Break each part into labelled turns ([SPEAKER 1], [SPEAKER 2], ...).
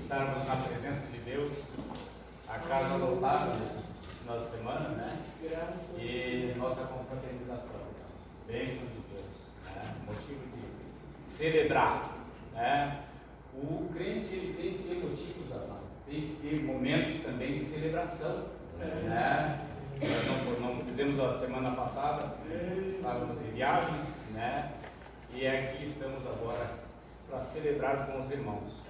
[SPEAKER 1] estarmos na presença de Deus, a casa lotada nesse final de semana, né? E nossa confraternização, bênção de Deus, né? Motivo de celebrar, né? O crente ele tem que ter motivos, amado. Tem que ter momentos também de celebração, né? Nós não fizemos a semana passada, estávamos em viagem, né? E aqui estamos agora para celebrar com os irmãos.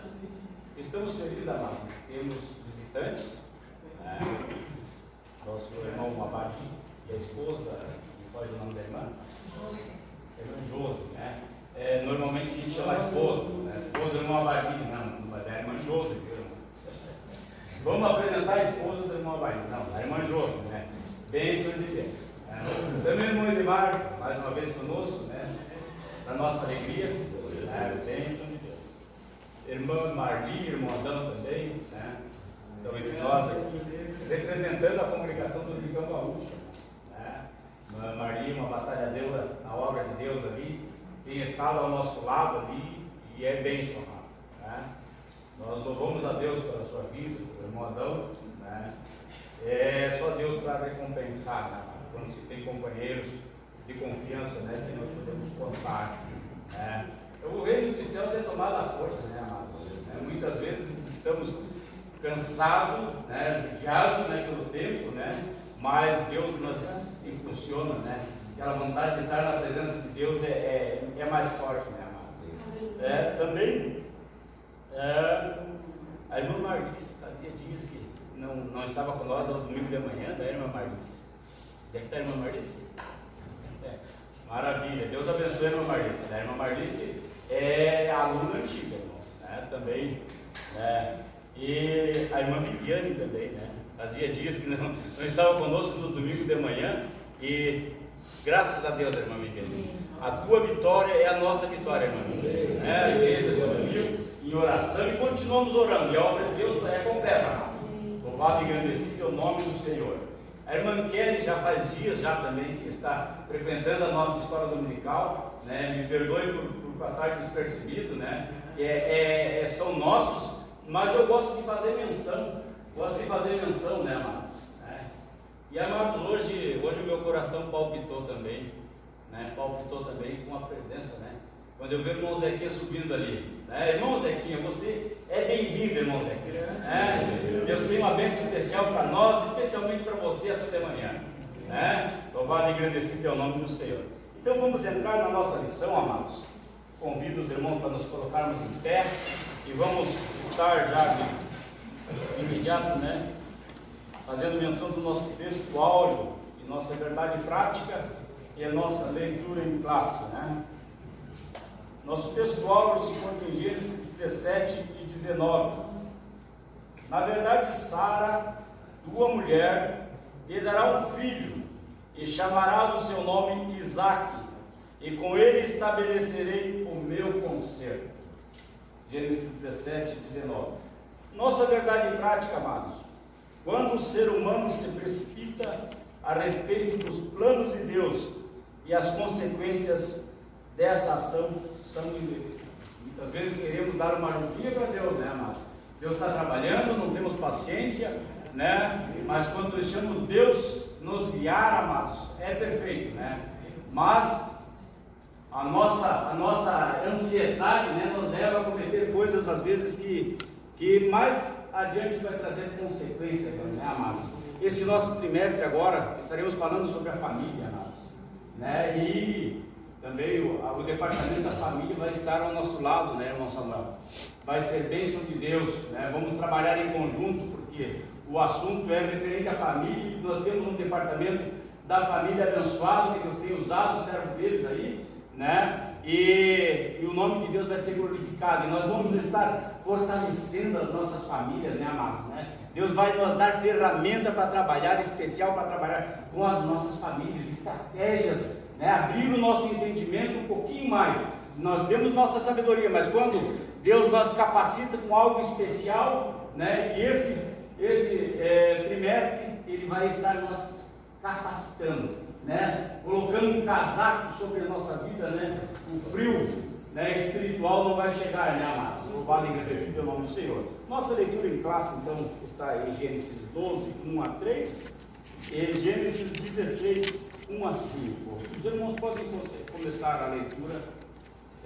[SPEAKER 1] Estamos felizes, amados. Temos visitantes, né? Nosso irmão Abadi e a esposa, qual é o nome da irmã? Irmã Josi, né? Normalmente a gente chama a esposa, né? A esposa do irmão Abadi, não, mas é a irmã Josi, viu? Vamos apresentar a esposa do irmão Abadi, não, a irmã Josi, né? Bênção de Deus. Também o irmão Edmar, mais uma vez conosco, né? Para nossa alegria, né? Bênção de Deus. Irmã Marli, irmão Adão também, né? Estão entre nós aqui, representando a congregação do Ricão Gaúcho, né? Irmã Marli, uma batalhadora na obra de Deus ali, tem estado ao nosso lado ali e é bênção, né? Nós louvamos a Deus pela sua vida, pelo irmão Adão, né? É só Deus para recompensar, né? Quando se tem companheiros de confiança, né? Que nós podemos contar, né? O reino de céus é tomado à força, né, amados? Muitas vezes estamos cansados, né, judiados, né, pelo tempo, né? Mas Deus nos impulsiona, né? Aquela vontade de estar na presença de Deus é mais forte, né, amados? Também a irmã Marlice fazia dias que não estava com nós ao domingo de manhã, né, irmã Marlice? Onde é que está a irmã Marlice? Maravilha, Deus abençoe a irmã Marlice, né? A irmã Marlice é aluna antiga, irmãos, né? Também, né? E a irmã Viviane também, né? Fazia dias que não estava conosco no domingo de manhã e graças a Deus, irmã Viviane, a tua vitória é a nossa vitória, irmã Viviane. A igreja se uniu em oração e continuamos orando, e a obra de Deus é completa. Louvado e engrandecido é o nome do Senhor. A irmã Kelly já faz dias já também que está frequentando a nossa escola dominical, né? Me perdoe por passar despercebido, né? São nossos, mas eu gosto de fazer menção, né, amados? E amados, hoje o meu coração palpitou também, né? Palpitou também com a presença, né? Quando eu vi o irmão Zequinha subindo ali, né? Irmão Zequinha, você é bem-vindo, irmão Zequinha, né? Deus tem uma bênção especial para nós, especialmente para você essa de manhã, né? Louvado e agradecido é o nome do Senhor. Então vamos entrar na nossa lição, amados. Convido os irmãos para nos colocarmos em pé e vamos estar já de imediato, né? Fazendo menção do nosso texto áureo e nossa verdade prática e a nossa leitura em classe, né? Nosso texto áureo se encontra em Gênesis 17 e 19. Na verdade, Sara, tua mulher, lhe dará um filho, e chamarás o seu nome Isaque, e com ele estabelecerei o meu conserto. Gênesis 17 e 19. Nossa verdade prática, amados. Quando o ser humano se precipita a respeito dos planos de Deus e as consequências dessa ação são indevidas. Muitas vezes queremos dar uma ajudinha para Deus, né, amado? Deus está trabalhando, não temos paciência, né? Mas quando deixamos Deus nos guiar, amados, é perfeito, né? Mas a nossa ansiedade, né, nos leva a cometer coisas às vezes que mais adiante vai trazer consequências, né, amados? Esse nosso trimestre agora estaremos falando sobre a família, amados, né? E também o departamento da família vai estar ao nosso lado, né, irmão Samuel? Vai ser bênção de Deus, né? Vamos trabalhar em conjunto, porque o assunto é referente à família e nós temos um departamento da família abençoado, que Deus tem usado, servo deles aí, né? E o nome de Deus vai ser glorificado, e nós vamos estar fortalecendo as nossas famílias, né, amados, né? Deus vai nos dar ferramenta para trabalhar, especial para trabalhar com as nossas famílias, estratégias, né? Abrir o nosso entendimento um pouquinho mais. Nós temos nossa sabedoria, mas quando Deus nos capacita com algo especial, né? E esse trimestre Ele vai estar nos capacitando, né? Colocando um casaco sobre a nossa vida, né? O frio, né, espiritual não vai chegar, né, amados? Louvado e agradecido é o nome do Senhor. Nossa leitura em classe, então, está em Gênesis 12, 1 a 3 e Gênesis 16, 1 a 5. Os irmãos podem começar a leitura,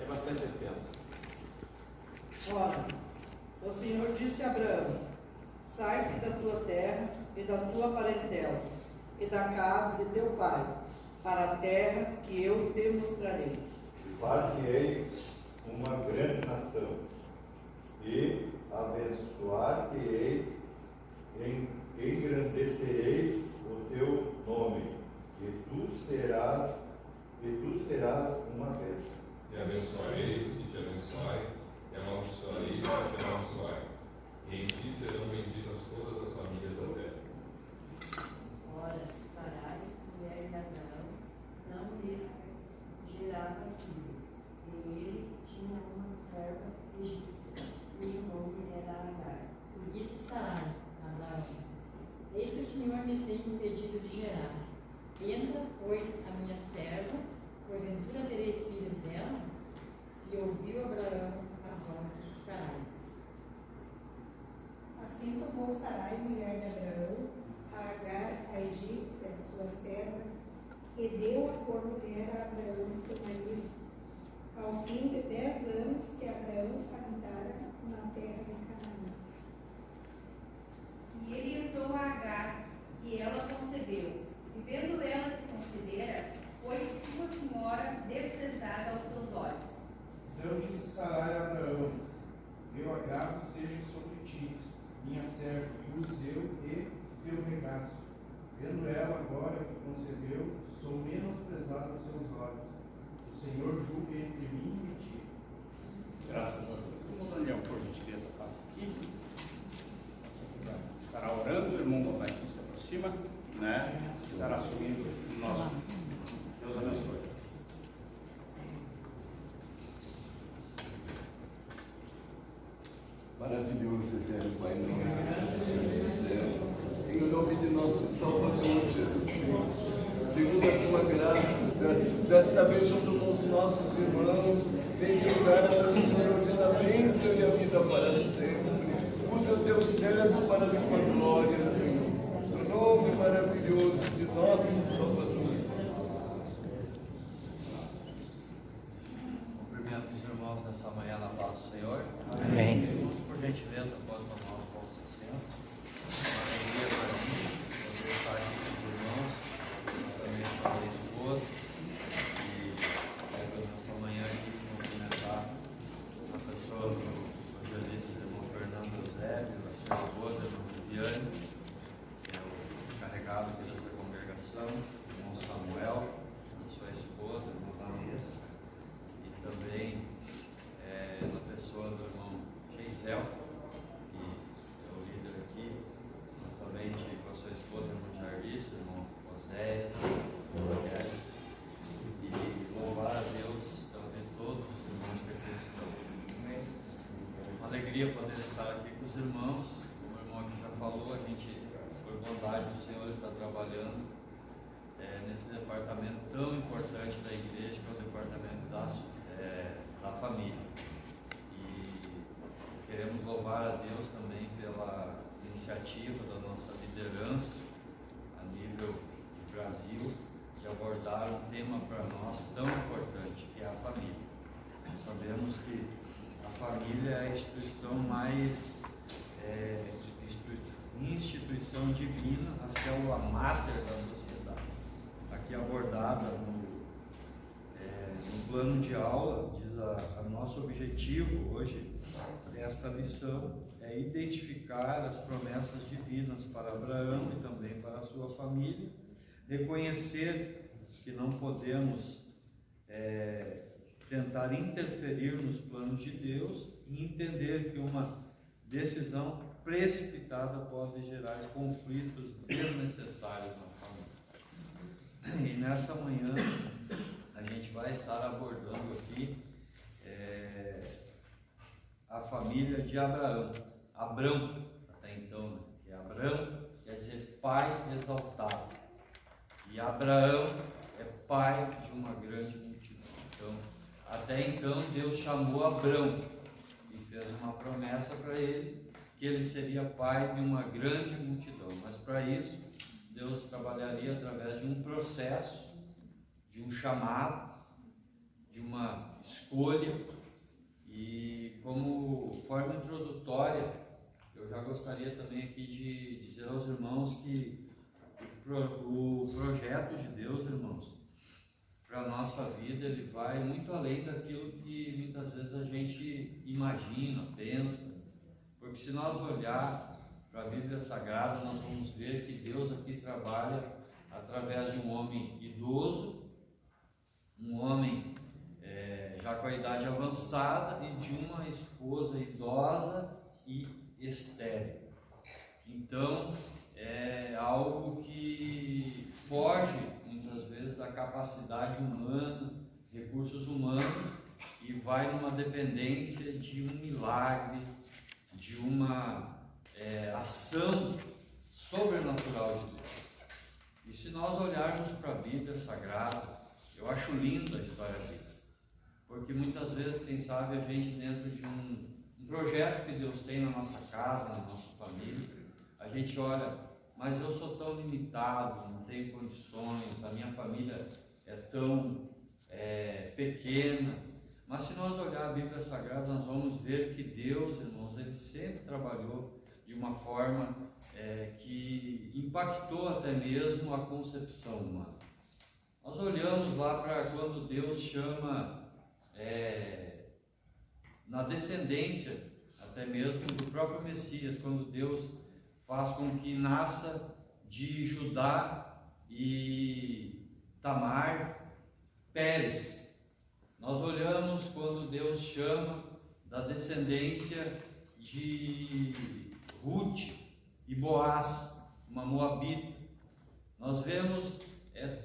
[SPEAKER 1] é bastante extensa.
[SPEAKER 2] Ora, o Senhor disse a Abraão: sai-te da tua terra e da tua parentela e da casa de teu pai, para a terra que eu te mostrarei.
[SPEAKER 3] Far-te-ei uma grande nação, e abençoar-te-ei, engrandecerei o teu nome, e tu serás uma bênção.
[SPEAKER 4] E abençoarei, se te abençoarem, e amaldiçoarei, se te amaldiçoarem. E em ti serão benditas todas as famílias da terra.
[SPEAKER 5] Ora, Sarai, mulher de Abraão, não lhe gerava filhos, e ele tinha uma serva egípcia, cujo nome era Agar.
[SPEAKER 6] E disse Sarai a Abraão: eis que o Senhor me tem impedido de gerar. Entra, pois, a minha serva, porventura terei filhos dela? E ouviu Abraão a voz de Sarai.
[SPEAKER 7] Assim tomou Sarai, mulher de Abraão, a Agar, a egípcia, sua serva, e deu-a por mulher a Abraão, seu marido, ao fim de 10 anos que Abraão habitara na terra de Canaã.
[SPEAKER 8] E ele entrou a Agar, e ela concebeu. E vendo ela que concebera, foi sua senhora desprezada aos seus olhos.
[SPEAKER 9] Então disse Sarai a Abraão: meu agrado seja sobre ti, minha serva, e os eu e teu regaço. Vendo ela agora que concebeu, sou menosprezado aos seus olhos. O Senhor julgue entre mim e ti.
[SPEAKER 1] Graças a Deus. O irmão Daniel, por gentileza, passa aqui. Estará orando, o irmão Moleque se aproxima, né? Estará assumindo o nosso. Deus abençoe.
[SPEAKER 3] Maravilhoso, eterno Pai, em nome de nosso Salvador Jesus Cristo, segundo a tua graça, desta vez junto com os nossos irmãos, nesse lugar para o Senhor ordena a bênção e a vida para sempre. Usa o teu servo para a tua glória, Senhor, no nome maravilhoso de nosso Salvador.
[SPEAKER 10] Cumprimento os irmãos nessa manhã na paz do Senhor.
[SPEAKER 11] Amém.
[SPEAKER 10] Irmãos, por gentileza, pode tomar os vossos assentos. Uma alegria para mim poder estar aqui com os irmãos, também com a minha esposa. E quero nessa manhã aqui cumprimentar a pessoa do evangelista, do irmão Fernando Eusébio, a sua esposa, a irmã Viviane, que é o encarregado aqui dessa congregação, o irmão Samuel, a sua esposa, a irmã Vanessa, e também na pessoa do irmão Geisel, que é o líder aqui, juntamente com a sua esposa, o irmão Jardim, o irmão Oséias, o Rogério, e louvar a Deus também todos os irmãos que aqui estão. Uma alegria poder estar aqui com os irmãos, como o irmão aqui já falou, a gente, por bondade do Senhor, está trabalhando nesse departamento tão importante da igreja, que é o departamento da família. Queremos louvar a Deus também pela iniciativa da nossa liderança a nível do Brasil de abordar um tema para nós tão importante, que é a família. Sabemos que a família é a instituição mais instituição divina, a célula máter da sociedade. Aqui abordada no plano de aula, diz a nosso objetivo hoje desta lição é identificar as promessas divinas para Abraão e também para a sua família, reconhecer que não podemos tentar interferir nos planos de Deus e entender que uma decisão precipitada pode gerar conflitos desnecessários na família. E nessa manhã a gente vai estar abordando aqui a família de Abraão. Abrão, até então, né? Que Abrão quer dizer pai exaltado. E Abraão é pai de uma grande multidão. Então, até Até então Deus chamou Abrão e fez uma promessa para ele, que ele seria pai de uma grande multidão. Mas para isso, Deus trabalharia através de um processo, de um chamado, de uma escolha. E como forma introdutória, eu já gostaria também aqui de dizer aos irmãos que o projeto de Deus, irmãos, para a nossa vida, ele vai muito além daquilo que muitas vezes a gente imagina, pensa. Porque se nós olhar para a Bíblia Sagrada, nós vamos ver que Deus aqui trabalha através de um homem idoso, um homem já com a idade avançada, e de uma esposa idosa e estéril. Então, é algo que foge muitas vezes da capacidade humana, recursos humanos, e vai numa dependência de um milagre, de uma ação sobrenatural de Deus. E se nós olharmos para a Bíblia Sagrada, eu acho linda a história bíblica, porque muitas vezes, quem sabe, a gente dentro de um projeto que Deus tem na nossa casa, na nossa família, a gente olha, mas eu sou tão limitado, não tenho condições, a minha família é tão pequena. Mas se nós olhar a Bíblia Sagrada, nós vamos ver que Deus, irmãos, Ele sempre trabalhou de uma forma que impactou até mesmo a concepção humana. Nós olhamos lá para quando Deus chama na descendência até mesmo do próprio Messias, quando Deus faz com que nasça de Judá e Tamar Pérez. Nós olhamos quando Deus chama da descendência de Ruth e Boaz, uma moabita. Nós vemos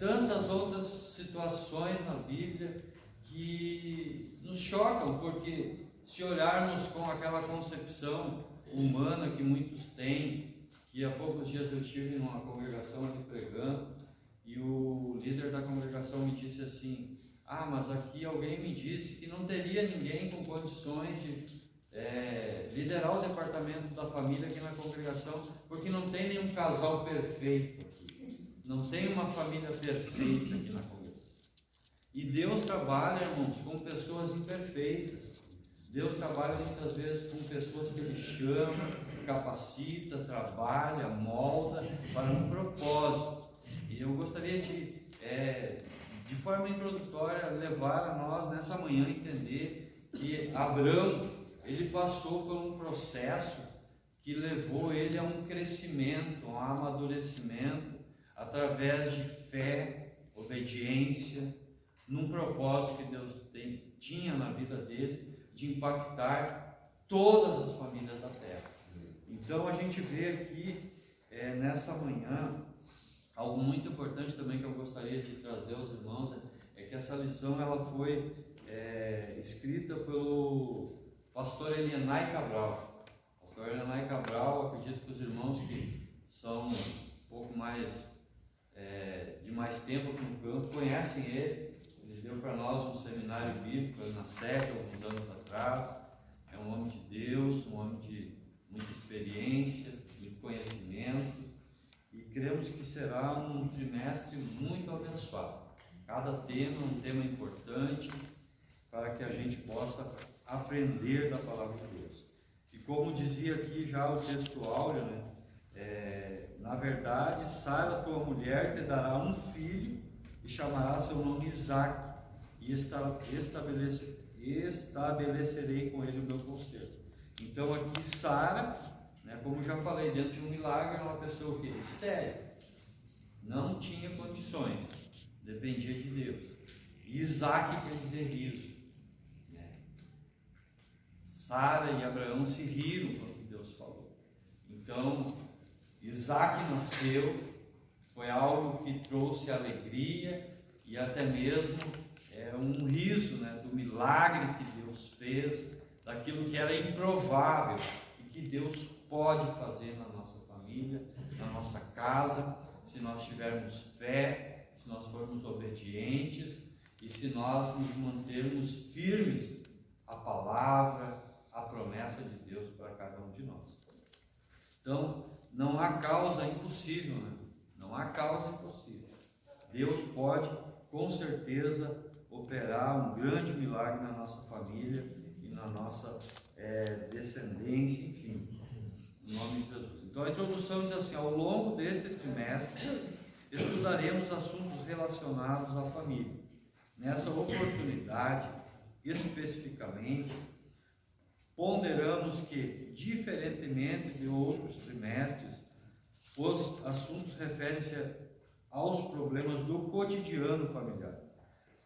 [SPEAKER 10] tantas outras situações na Bíblia que nos chocam, porque se olharmos com aquela concepção humana que muitos têm, que há poucos dias eu estive numa congregação ali pregando, e o líder da congregação me disse assim: mas aqui alguém me disse que não teria ninguém com condições de liderar o departamento da família aqui na congregação, porque não tem nenhum casal perfeito aqui, não tem uma família perfeita aqui na congregação. E Deus trabalha, irmãos, com pessoas imperfeitas. Deus trabalha muitas vezes com pessoas que Ele chama, capacita, trabalha, molda para um propósito. E eu gostaria de forma introdutória, levar a nós nessa manhã a entender que Abrão, ele passou por um processo que levou ele a um crescimento, a um amadurecimento, através de fé, obediência, num propósito que Deus tinha na vida dele, de impactar todas as famílias da terra. Então a gente vê aqui, nessa manhã, algo muito importante também que eu gostaria de trazer aos irmãos, é que essa lição ela foi escrita pelo pastor Elianai Cabral. Pastor Elianai Cabral, acredito que os irmãos que são um pouco mais de mais tempo aqui no campo conhecem ele. Ele deu para nós um seminário bíblico na SEC alguns anos atrás. É um homem de Deus, um homem de muita experiência, muito conhecimento, e cremos que será um trimestre muito abençoado. Cada tema um tema importante para que a gente possa aprender da palavra de Deus. E como dizia aqui já o texto áureo, na verdade, Sara, tua mulher, te dará um filho e chamará seu nome Isaque, e estabelecerei com ele o meu conselho. Então aqui Sara, como já falei, dentro de um milagre, é uma pessoa que estéril, não tinha condições, dependia de Deus. E Isaque quer dizer riso. Sara e Abraão se riram quando Deus falou. Então Isaque nasceu, foi algo que trouxe alegria e até mesmo um riso do milagre que Deus fez, daquilo que era improvável e que Deus pode fazer na nossa família, na nossa casa, se nós tivermos fé, se nós formos obedientes e se nós nos mantermos firmes à palavra, à promessa de Deus para cada um de nós. Então, não há causa impossível, né? Não há causa impossível. Deus pode, com certeza, operar um grande milagre na nossa família e na nossa descendência, enfim, em nome de Jesus. Então, a introdução diz assim: ao longo deste trimestre, estudaremos assuntos relacionados à família. Nessa oportunidade, especificamente, ponderamos que, diferentemente de outros trimestres, os assuntos referem-se aos problemas do cotidiano familiar.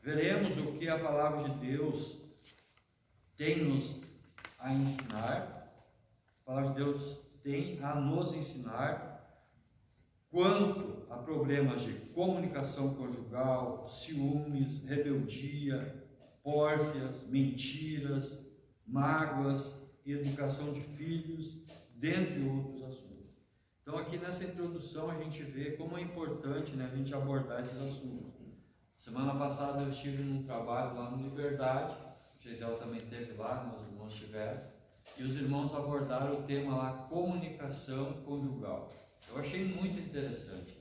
[SPEAKER 10] Veremos o que a palavra de Deus tem-nos a ensinar, a palavra de Deus tem a nos ensinar quanto a problemas de comunicação conjugal, ciúmes, rebeldia, pórfias, mentiras, mágoas, educação de filhos, dentre outros assuntos. Então, aqui nessa introdução a gente vê como é importante, né, a gente abordar esses assuntos. Semana passada eu estive num trabalho lá no Liberdade, o Geisel também esteve lá, meus irmãos estiveram, e os irmãos abordaram o tema lá, comunicação conjugal. Eu achei muito interessante,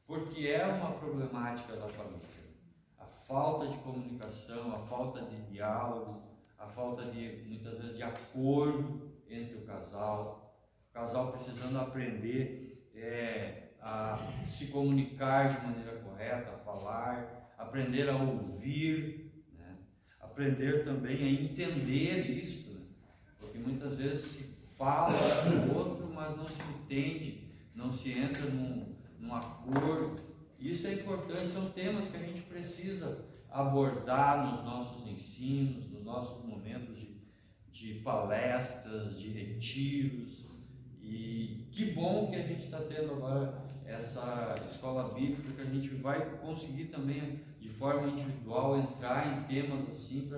[SPEAKER 10] porque é uma problemática da família. A falta de comunicação, a falta de diálogo, a falta de, muitas vezes, de acordo entre o casal precisando aprender a se comunicar de maneira correta, a falar, aprender a ouvir, né? Aprender também a entender isso, né? Porque muitas vezes se fala com o outro, mas não se entende, não se entra num acordo. Isso é importante, são temas que a gente precisa abordar nos nossos ensinos, nos nossos momentos de palestras, de retiros. E que bom que a gente está tendo agora essa escola bíblica, que a gente vai conseguir também, de forma individual, entrar em temas assim,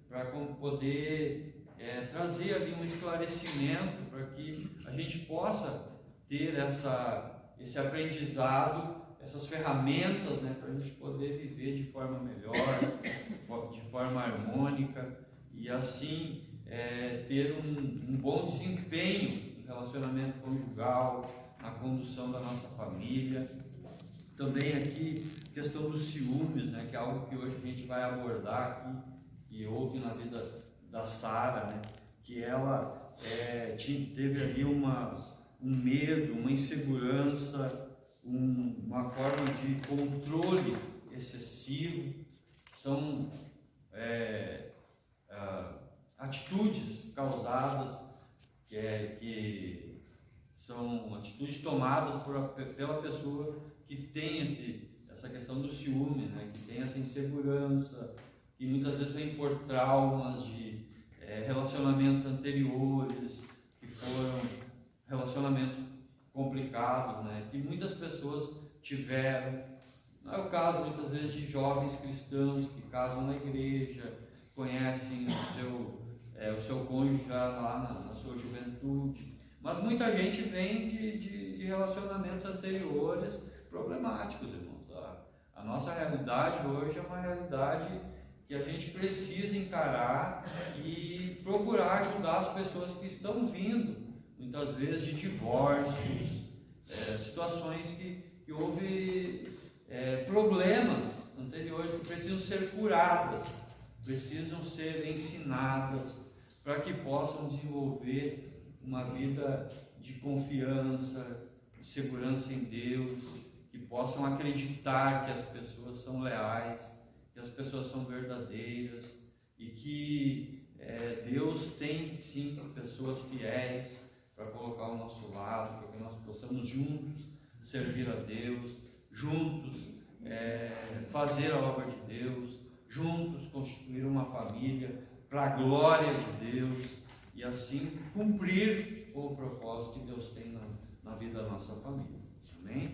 [SPEAKER 10] para poder trazer ali um esclarecimento, para que a gente possa ter esse aprendizado, essas ferramentas, né, para a gente poder viver de forma melhor, de forma harmônica, e assim ter um bom desempenho no relacionamento conjugal, na condução da nossa família. Também aqui, questão dos ciúmes, né, que é algo que hoje a gente vai abordar aqui, que houve na vida da Sara, né, que ela teve ali um medo, uma insegurança, uma forma de controle excessivo. São atitudes causadas, que são atitudes tomadas pela pessoa que tem essa questão do ciúme, né? Que tem essa insegurança, que muitas vezes vem por traumas de relacionamentos anteriores, que foram relacionamentos complicados, né? Que muitas pessoas tiveram. Não é o caso muitas vezes de jovens cristãos que casam na igreja, conhecem o seu cônjuge já lá na sua juventude, mas muita gente vem de relacionamentos anteriores problemáticos, irmãos. A nossa realidade hoje é uma realidade que a gente precisa encarar e procurar ajudar as pessoas que estão vindo, muitas vezes de divórcios, situações que houve problemas anteriores que precisam ser curadas, precisam ser ensinadas para que possam desenvolver uma vida de confiança, de segurança em Deus, que possam acreditar que as pessoas são leais, que as pessoas são verdadeiras e que Deus tem sim pessoas fiéis para colocar ao nosso lado, para que nós possamos juntos servir a Deus, juntos fazer a obra de Deus, juntos constituir uma família para a glória de Deus e assim cumprir o propósito que Deus tem na vida da nossa família. Amém?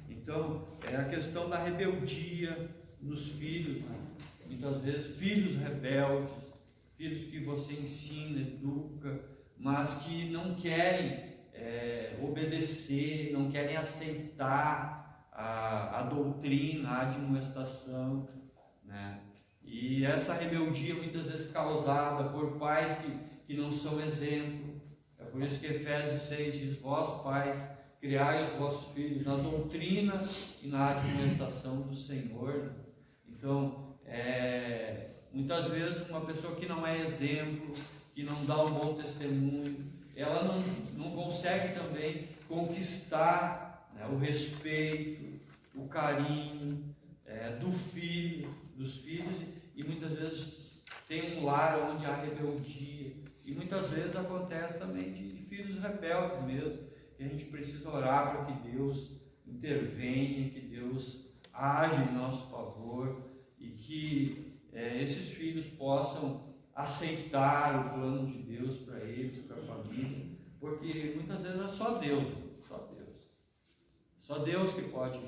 [SPEAKER 10] Então, a questão da rebeldia nos filhos, né? Muitas vezes filhos rebeldes, filhos que você ensina, educa, mas que não querem obedecer, não querem aceitar a doutrina, a admoestação, né? E essa rebeldia muitas vezes causada por pais que não são exemplo. É por isso que Efésios 6 diz: vós pais, criai os vossos filhos na doutrina e na admoestação do Senhor. Então, muitas vezes uma pessoa que não é exemplo, que não dá um bom testemunho, ela não consegue também conquistar, né, o respeito, o carinho dos filhos, e muitas vezes tem um lar onde há rebeldia, e muitas vezes acontece também de filhos rebeldes mesmo, que a gente precisa orar para que Deus intervenha, que Deus age em nosso favor, e que esses filhos possam aceitar o plano de Deus para eles, para a família, porque muitas vezes é só Deus que pode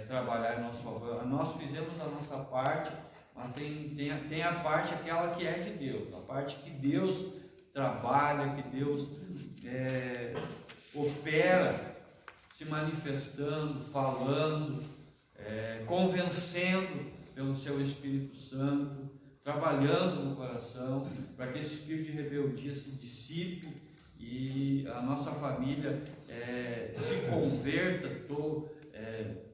[SPEAKER 10] trabalhar em nosso favor. Nós fizemos a nossa parte, mas tem a parte aquela que é de Deus, a parte que Deus trabalha, que Deus opera, se manifestando, falando, convencendo pelo seu Espírito Santo, trabalhando no coração, para que esse espírito de rebeldia se dissipe e a nossa família se converta,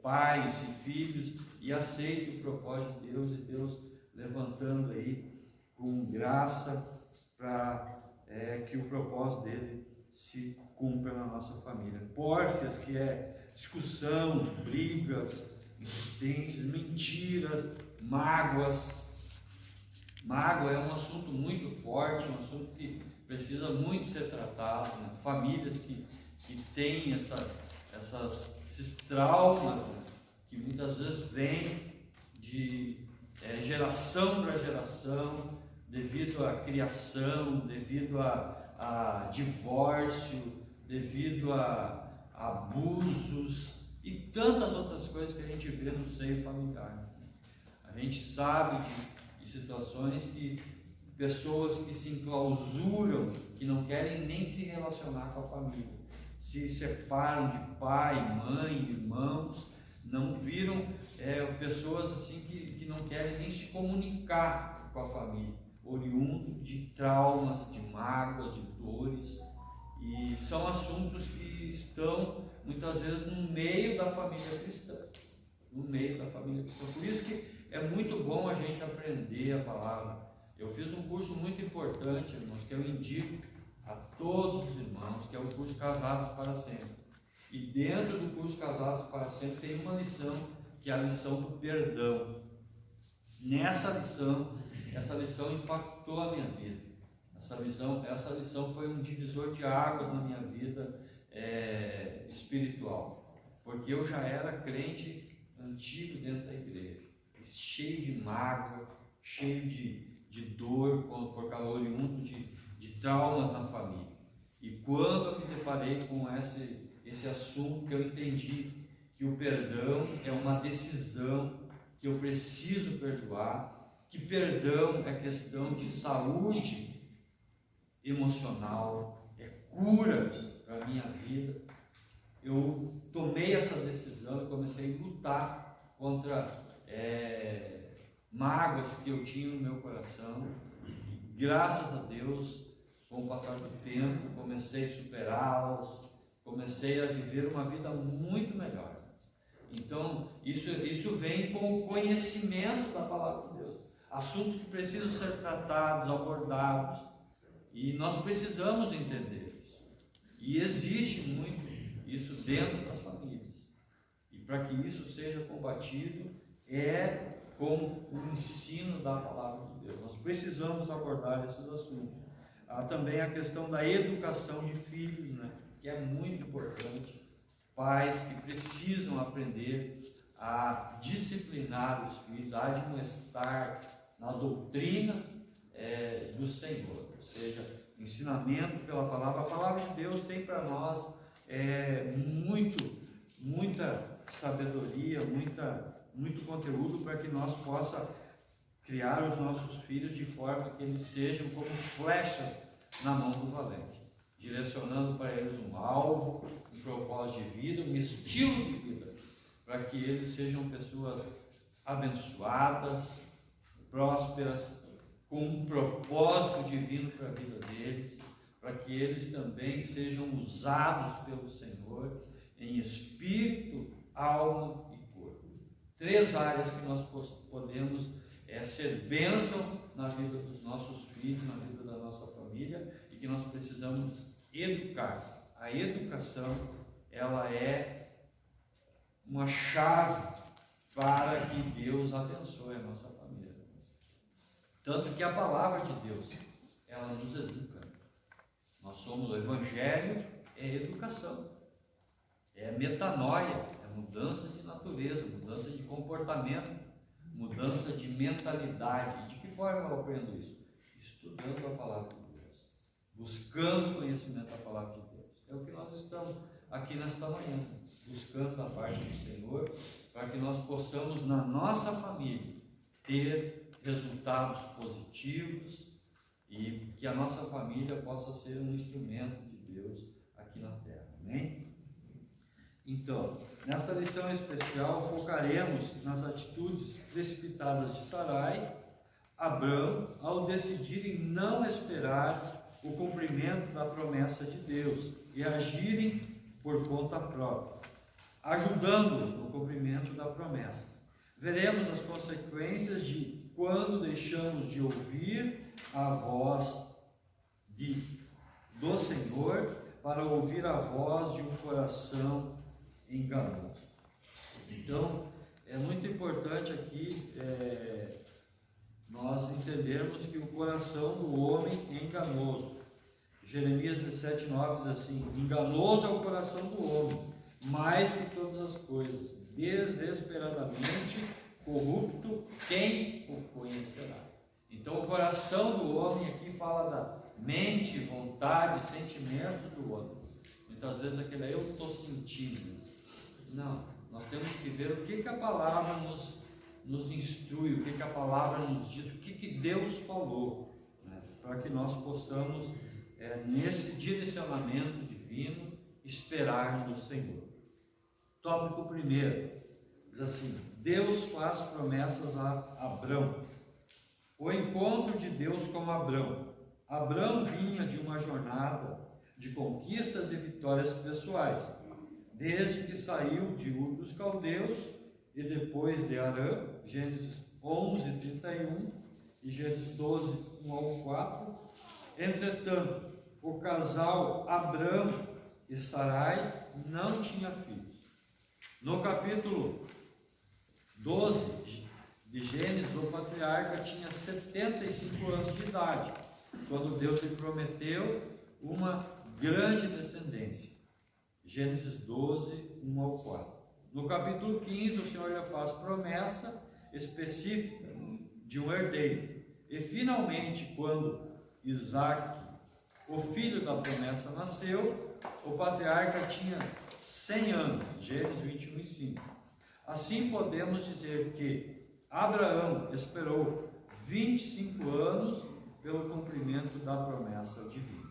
[SPEAKER 10] pais e filhos, e aceite o propósito de Deus, e Deus levantando aí com graça para que o propósito dele se cumpra na nossa família. Pórfias, que é discussão, brigas, insistências, mentiras, mágoas. Mágoa é um assunto muito forte, um assunto que precisa muito ser tratado, né? Famílias que têm esses traumas, né, que muitas vezes vêm de geração para geração, devido à criação, devido a divórcio, devido a abusos e tantas outras coisas que a gente vê no seio familiar. A gente sabe de situações que pessoas que se enclausuram, que não querem nem se relacionar com a família, se separam de pai, mãe, irmãos, não viram pessoas assim que não querem nem se comunicar com a família, oriundo de traumas, de mágoas, de dores, e são assuntos que estão muitas vezes no meio da família cristã, Por isso que é muito bom a gente aprender a palavra. Eu fiz um curso muito importante, irmãos, que eu indico a todos os irmãos, que é o curso Casados para Sempre. E dentro do curso Casados para Sempre tem uma lição, que é a lição do perdão. Essa lição impactou a minha vida. Essa lição foi um divisor de águas na minha vida espiritual, porque eu já era crente antigo dentro da igreja, cheio de mágoa, cheio de dor, por causa oriundo de traumas na família. E quando eu me deparei com esse assunto, que eu entendi que o perdão é uma decisão, que eu preciso perdoar, que perdão é questão de saúde emocional, é cura para a minha vida, eu tomei essa decisão e comecei a lutar contra mágoas que eu tinha no meu coração. E, graças a Deus, com o passar do tempo, comecei a superá-las, comecei a viver uma vida muito melhor. Então, isso vem com o conhecimento da palavra de Deus. Assuntos que precisam ser tratados, abordados, e nós precisamos entender isso. E existe muito isso dentro das famílias. E para que isso seja combatido, com o ensino da palavra de Deus. Nós precisamos abordar esses assuntos. Há também a questão da educação de filhos, né, que é muito importante. Pais que precisam aprender a disciplinar os filhos, a admoestar na doutrina do Senhor, ou seja, ensinamento pela palavra. A palavra de Deus tem para nós muita sabedoria, muito conteúdo para que nós possamos criar os nossos filhos de forma que eles sejam como flechas na mão do valente, direcionando para eles um alvo, um propósito de vida, um estilo de vida, para que eles sejam pessoas abençoadas,
[SPEAKER 11] prósperas, com um propósito divino para a vida deles, para que eles também sejam usados pelo Senhor em espírito, alma e corpo. 3 áreas que nós podemos ser bênção na vida dos nossos filhos, na vida da nossa família, e que nós precisamos educar. A educação, ela é uma chave para que Deus abençoe a nossa família. Tanto que a palavra de Deus, ela nos educa. Nós somos, o Evangelho é educação, é metanoia, é mudança de natureza, mudança de comportamento, mudança de mentalidade. De que forma eu aprendo isso? Estudando a palavra de Deus, buscando conhecimento da palavra de Deus. É o que nós estamos aqui nesta manhã, buscando a parte do Senhor, para que nós possamos, na nossa família, ter resultados positivos e que a nossa família possa ser um instrumento de Deus aqui na terra. Amém? Então, nesta lição especial, focaremos nas atitudes precipitadas de Sarai, Abrão, ao decidirem não esperar o cumprimento da promessa de Deus e agirem por conta própria, ajudando no cumprimento da promessa. Veremos as consequências de quando deixamos de ouvir a voz do Senhor para ouvir a voz de um coração enganoso. Então, é muito importante aqui nós entendermos que o coração do homem é enganoso. Jeremias 17:9 diz assim: enganoso é o coração do homem, mais que todas as coisas, desesperadamente corrupto, quem o conhecerá? Então, o coração do homem aqui fala da mente, vontade, sentimento do homem. Muitas vezes aquele eu estou sentindo. Não, nós temos que ver o que a palavra nos instrui, o que a palavra nos diz, o que Deus falou, né? Para que nós possamos, nesse direcionamento divino, esperar no Senhor. Tópico 1 diz assim: Deus faz promessas a Abrão. O encontro de Deus com Abrão. Abrão vinha de uma jornada de conquistas e vitórias pessoais, desde que saiu de Ur dos Caldeus e depois de Harã, Gênesis 11:31 e Gênesis 12:1-4. Entretanto, o casal Abrão e Sarai não tinha filhos. No capítulo 12 de Gênesis, o patriarca tinha 75 anos de idade, quando Deus lhe prometeu uma grande descendência. Gênesis 12:1-4. No capítulo 15, o Senhor lhe faz promessa específica de um herdeiro. E finalmente, quando Isaac, o filho da promessa, nasceu, o patriarca tinha 100 anos. Gênesis 21:5. Assim podemos dizer que Abraão esperou 25 anos pelo cumprimento da promessa divina.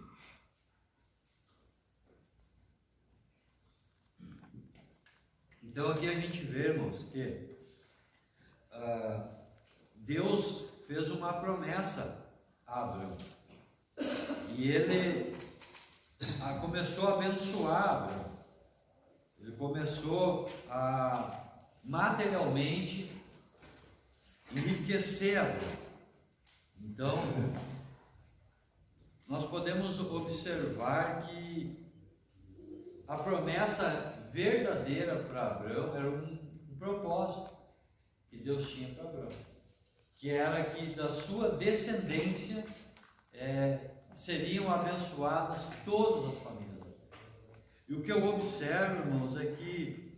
[SPEAKER 11] Então aqui a gente vê, irmãos, que Deus fez uma promessa a Abraão. E ele começou a abençoar Abraão. Ele começou a materialmente enriquecer Abraão. Então, nós podemos observar que a promessa verdadeira para Abraão era um propósito que Deus tinha para Abraão, que era que da sua descendência seriam abençoadas todas as famílias da terra. E o que eu observo, irmãos, é que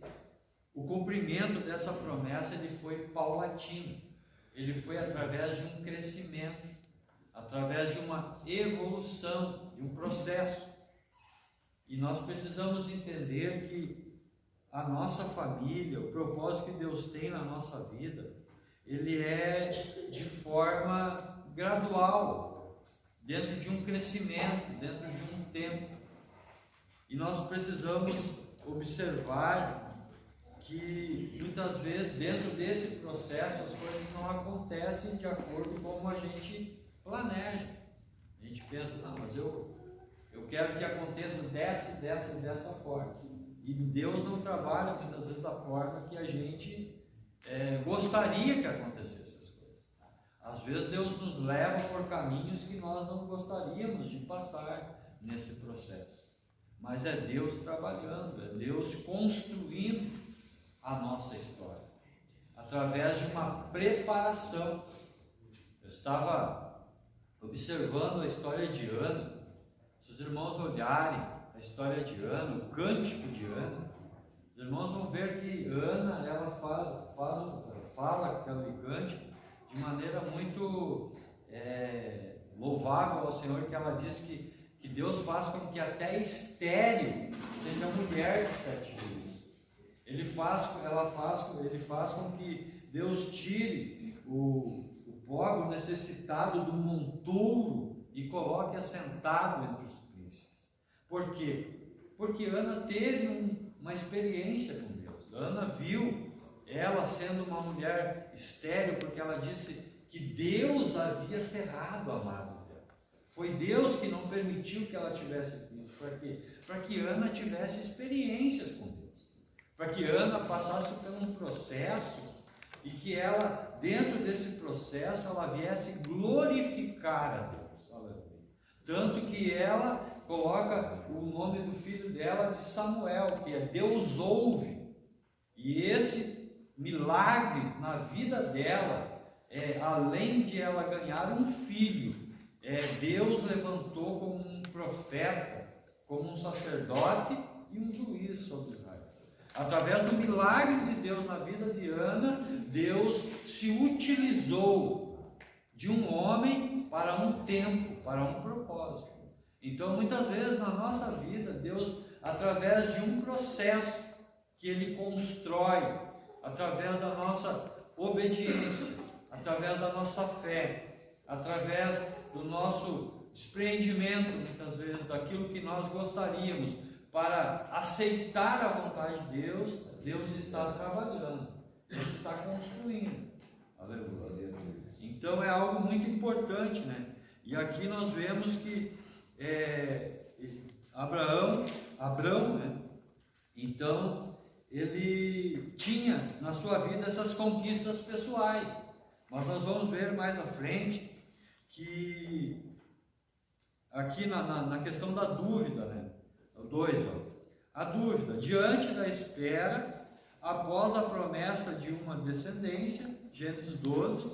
[SPEAKER 11] o cumprimento dessa promessa ele foi paulatino, ele foi através de um crescimento, através de uma evolução, de um processo. E nós precisamos entender que a nossa família, o propósito que Deus tem na nossa vida, ele é de forma gradual, dentro de um crescimento, dentro de um tempo. E nós precisamos observar que muitas vezes dentro desse processo as coisas não acontecem de acordo com como a gente planeja. A gente pensa, não, mas eu quero que aconteça dessa forma. E Deus não trabalha muitas vezes da forma que a gente gostaria que acontecesse as coisas. Às vezes Deus nos leva por caminhos que nós não gostaríamos de passar nesse processo. Mas é Deus trabalhando, é Deus construindo a nossa história, através de uma preparação. Eu estava observando a história de Ana. Se os irmãos olharem a história de Ana, o cântico de Ana, os irmãos vão ver que Ana, ela fala aquele cântico de maneira muito louvável ao Senhor, que ela diz que Deus faz com que até estéril seja mulher de 7 filhos. Ele faz com que Deus tire o pobre, o necessitado do montouro e coloque assentado entre os príncipes. Por quê? Porque Ana teve uma experiência com Deus. Ana viu ela sendo uma mulher estéril, porque ela disse que Deus havia cerrado a madre dela. Foi Deus que não permitiu que ela tivesse filhos. Para que Ana tivesse experiências com Deus. Para que Ana passasse por um processo e que ela, dentro desse processo, ela viesse glorificar a Deus. Aleluia. Tanto que ela coloca o nome do filho dela de Samuel, que é Deus ouve. E esse milagre na vida dela, além de ela ganhar um filho, Deus levantou como um profeta, como um sacerdote e um juiz sobre Israel. Através do milagre de Deus na vida de Ana, Deus se utilizou de um homem para um tempo, para um propósito. Então, muitas vezes na nossa vida, Deus, através de um processo que Ele constrói, através da nossa obediência, através da nossa fé, através do nosso desprendimento, muitas vezes, daquilo que nós gostaríamos, para aceitar a vontade de Deus, Deus está trabalhando, Deus está construindo. Aleluia. Então é algo muito importante, né? E aqui nós vemos que Abraão, né? Então ele tinha na sua vida essas conquistas pessoais, mas nós vamos ver mais à frente que aqui na questão da dúvida, né? 2, a dúvida, diante da espera, após a promessa de uma descendência, Gênesis 12,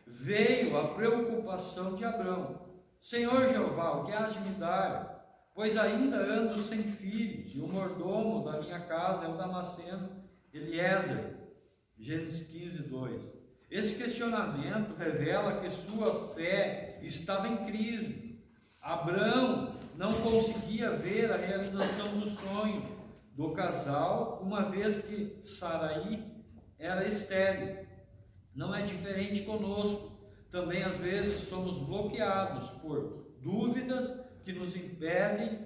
[SPEAKER 11] veio a preocupação de Abrão. Senhor Jeová, o que has de me dar? Pois ainda ando sem filhos, e o mordomo da minha casa é o Damasceno Eliezer. Gênesis 15, 2. Esse questionamento revela que sua fé estava em crise. Abrão não conseguia ver a realização do sonho do casal, uma vez que Sarai era estéril. Não é diferente conosco. Também às vezes somos bloqueados por dúvidas que nos impedem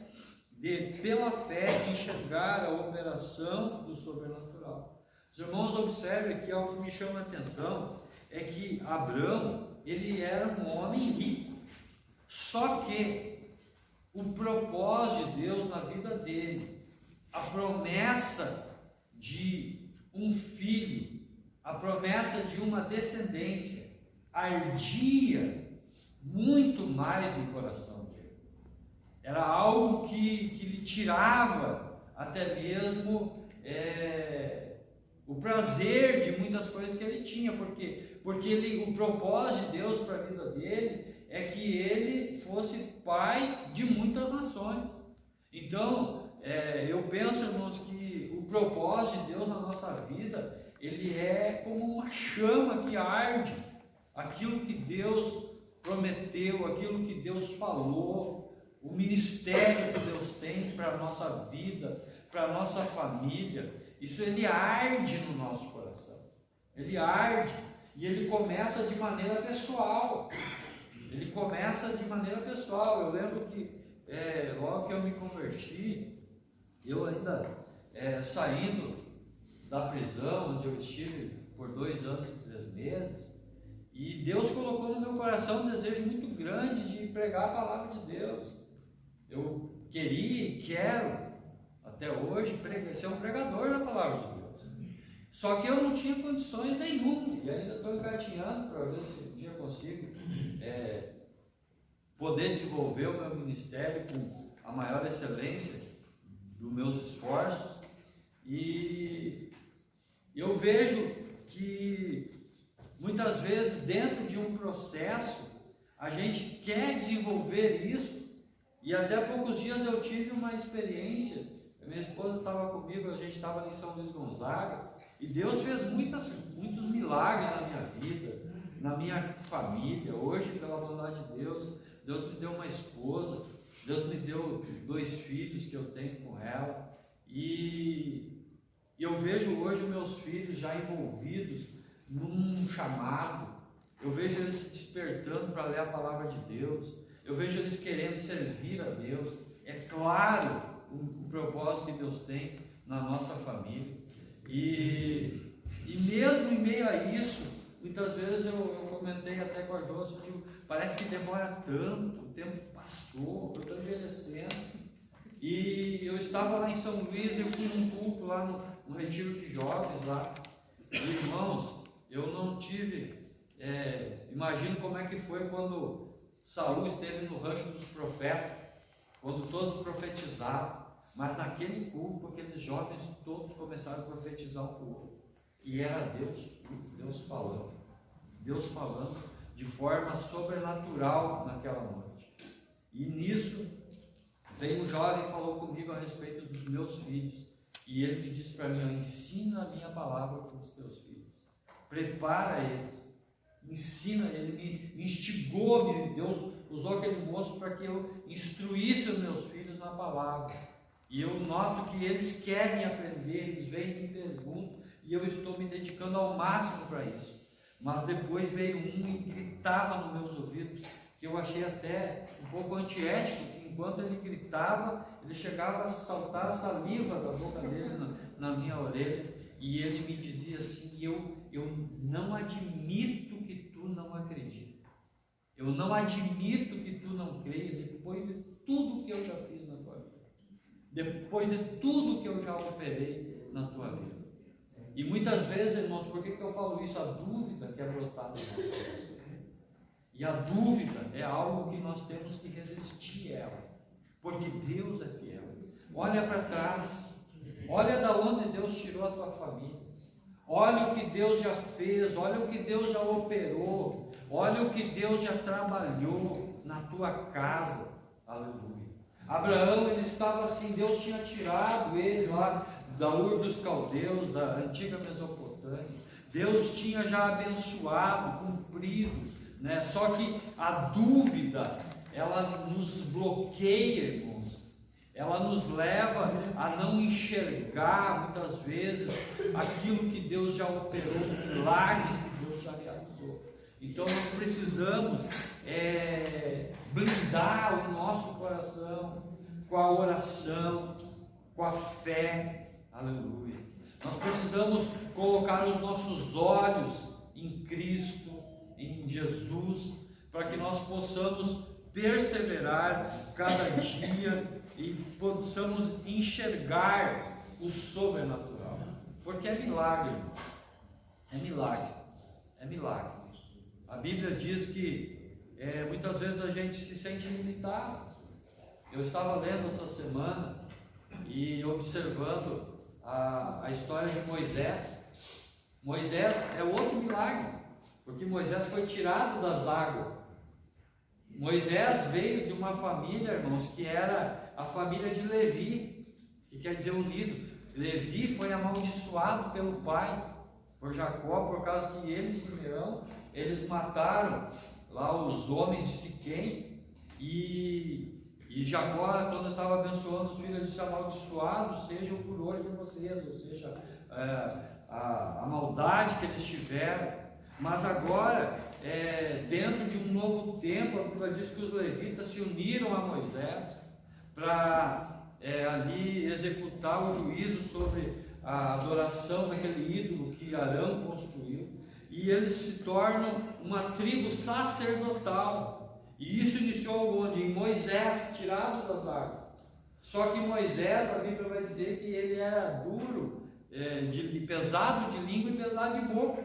[SPEAKER 11] de, pela fé, enxergar a operação do sobrenatural. Os irmãos observem que algo que me chama a atenção é que Abrão, ele era um homem rico, só que o propósito de Deus na vida dele, a promessa de um filho, a promessa de uma descendência, ardia muito mais no coração dele. Era algo que lhe tirava até mesmo o prazer de muitas coisas que ele tinha, porque o propósito de Deus para a vida dele é que ele fosse pai de muitas nações. Então, eu penso, irmãos, que o propósito de Deus na nossa vida, ele é como uma chama que arde. Aquilo que Deus prometeu, aquilo que Deus falou, o ministério que Deus tem para a nossa vida, para a nossa família, isso ele arde no nosso coração. Ele arde e ele começa de maneira pessoal. Ele começa de maneira pessoal. Eu lembro que logo que eu me converti, eu ainda saindo da prisão, onde eu estive por 2 anos e 3 meses, e Deus colocou no meu coração um desejo muito grande de pregar a palavra de Deus. Eu queria e quero, até hoje, ser um pregador da palavra de Deus. Só que eu não tinha condições nenhuma, e ainda estou engatinhando para ver se um dia consigo poder desenvolver o meu ministério com a maior excelência dos meus esforços. E eu vejo que muitas vezes dentro de um processo a gente quer desenvolver isso, e até há poucos dias eu tive uma experiência. Minha esposa estava comigo, a gente estava ali em São Luís Gonzaga, e Deus fez muitos milagres na minha vida, na minha família. Hoje, pela bondade de Deus, Deus me deu uma esposa, Deus me deu 2 filhos que eu tenho com ela, e eu vejo hoje os meus filhos já envolvidos num chamado. Eu vejo eles se despertando para ler a palavra de Deus, eu vejo eles querendo servir a Deus. É claro o propósito que Deus tem na nossa família, e mesmo em meio a isso, muitas vezes eu comentei até com a Josi, parece que demora tanto, o tempo passou, eu estou envelhecendo. E eu estava lá em São Luís, eu fui num culto lá no retiro de jovens lá, e, irmãos, eu não tive, imagino como é que foi quando Saul esteve no rancho dos profetas, quando todos profetizaram, mas naquele culto, aqueles jovens todos começaram a profetizar um para o outro, e era Deus falando de forma sobrenatural naquela noite. E nisso veio um jovem e falou comigo a respeito dos meus filhos, e ele me disse para mim: ensina a minha palavra para os teus filhos, prepara eles, ensina. Ele me instigou, Deus usou aquele moço para que eu instruísse os meus filhos na palavra, e eu noto que eles querem aprender, eles vêm e me perguntam, e eu estou me dedicando ao máximo para isso. Mas depois veio um e gritava nos meus ouvidos, que eu achei até um pouco antiético, que enquanto ele gritava, ele chegava a saltar a saliva da boca dele na minha orelha, e ele me dizia assim: eu não admito que tu não acredites, eu não admito que tu não creias, depois de tudo que eu já fiz na tua vida, depois de tudo que eu já operei na tua vida. E muitas vezes, irmãos, por que eu falo isso? A dúvida quer brotar no nosso coração. E a dúvida é algo que nós temos que resistir a ela, porque Deus é fiel. Olha para trás, olha da onde Deus tirou a tua família, olha o que Deus já fez, olha o que Deus já operou, olha o que Deus já trabalhou na tua casa. Aleluia. Abraão, ele estava assim, Deus tinha tirado ele lá da Ur dos Caldeus, da antiga Mesopotâmia. Deus tinha já abençoado, cumprido, né? Só que a dúvida, ela nos bloqueia, irmãos. Ela nos leva a não enxergar, muitas vezes, aquilo que Deus já operou, os milagres que Deus já realizou. Então nós precisamos blindar o nosso coração com a oração, com a fé. Aleluia. Nós precisamos colocar os nossos olhos em Cristo, em Jesus, para que nós possamos perseverar cada dia e possamos enxergar o sobrenatural, porque é milagre, é milagre, é milagre. A Bíblia diz que muitas vezes a gente se sente limitado. Eu estava lendo essa semana e observando a história de Moisés. Moisés é outro milagre, porque Moisés foi tirado das águas. Moisés veio de uma família, irmãos, que era a família de Levi, que quer dizer unido. Levi foi amaldiçoado pelo pai, por Jacó, por causa que ele e Simeão, eles mataram lá os homens de Siquém, e Jacó, quando estava abençoando os filhos, ele disse: amaldiçoado seja o furor de vocês, ou seja, a maldade que eles tiveram. Mas agora, dentro de um novo tempo, a Bíblia diz que os levitas se uniram a Moisés para ali executar o juízo sobre a adoração daquele ídolo que Arão construiu, e eles se tornam uma tribo sacerdotal. E isso iniciou onde? Em Moisés, tirado das águas. Só que Moisés, a Bíblia vai dizer que ele era duro, pesado de língua e pesado de boca.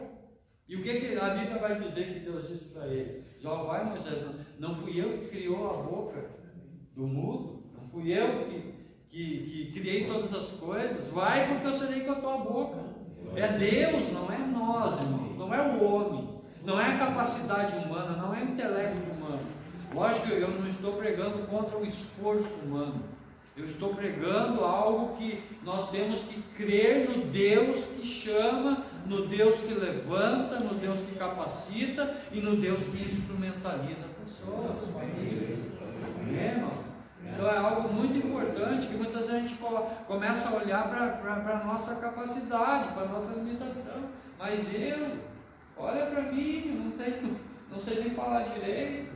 [SPEAKER 11] E o que a Bíblia vai dizer que Deus disse para ele? Já vai, Moisés, não fui eu que criou a boca do mudo, não fui eu que criei todas as coisas, vai porque eu serei com a tua boca. É Deus, não é nós, irmãos, não é o homem, não é a capacidade humana, não é o intelecto humano. Lógico que eu não estou pregando contra o esforço humano, eu estou pregando algo que nós temos que crer no Deus que chama, no Deus que levanta, no Deus que capacita e no Deus que instrumentaliza pessoas, famílias. Irmão? Então é algo muito importante que muitas vezes a gente começa a olhar para a nossa capacidade, para a nossa limitação. Mas olha para mim, não sei nem falar direito.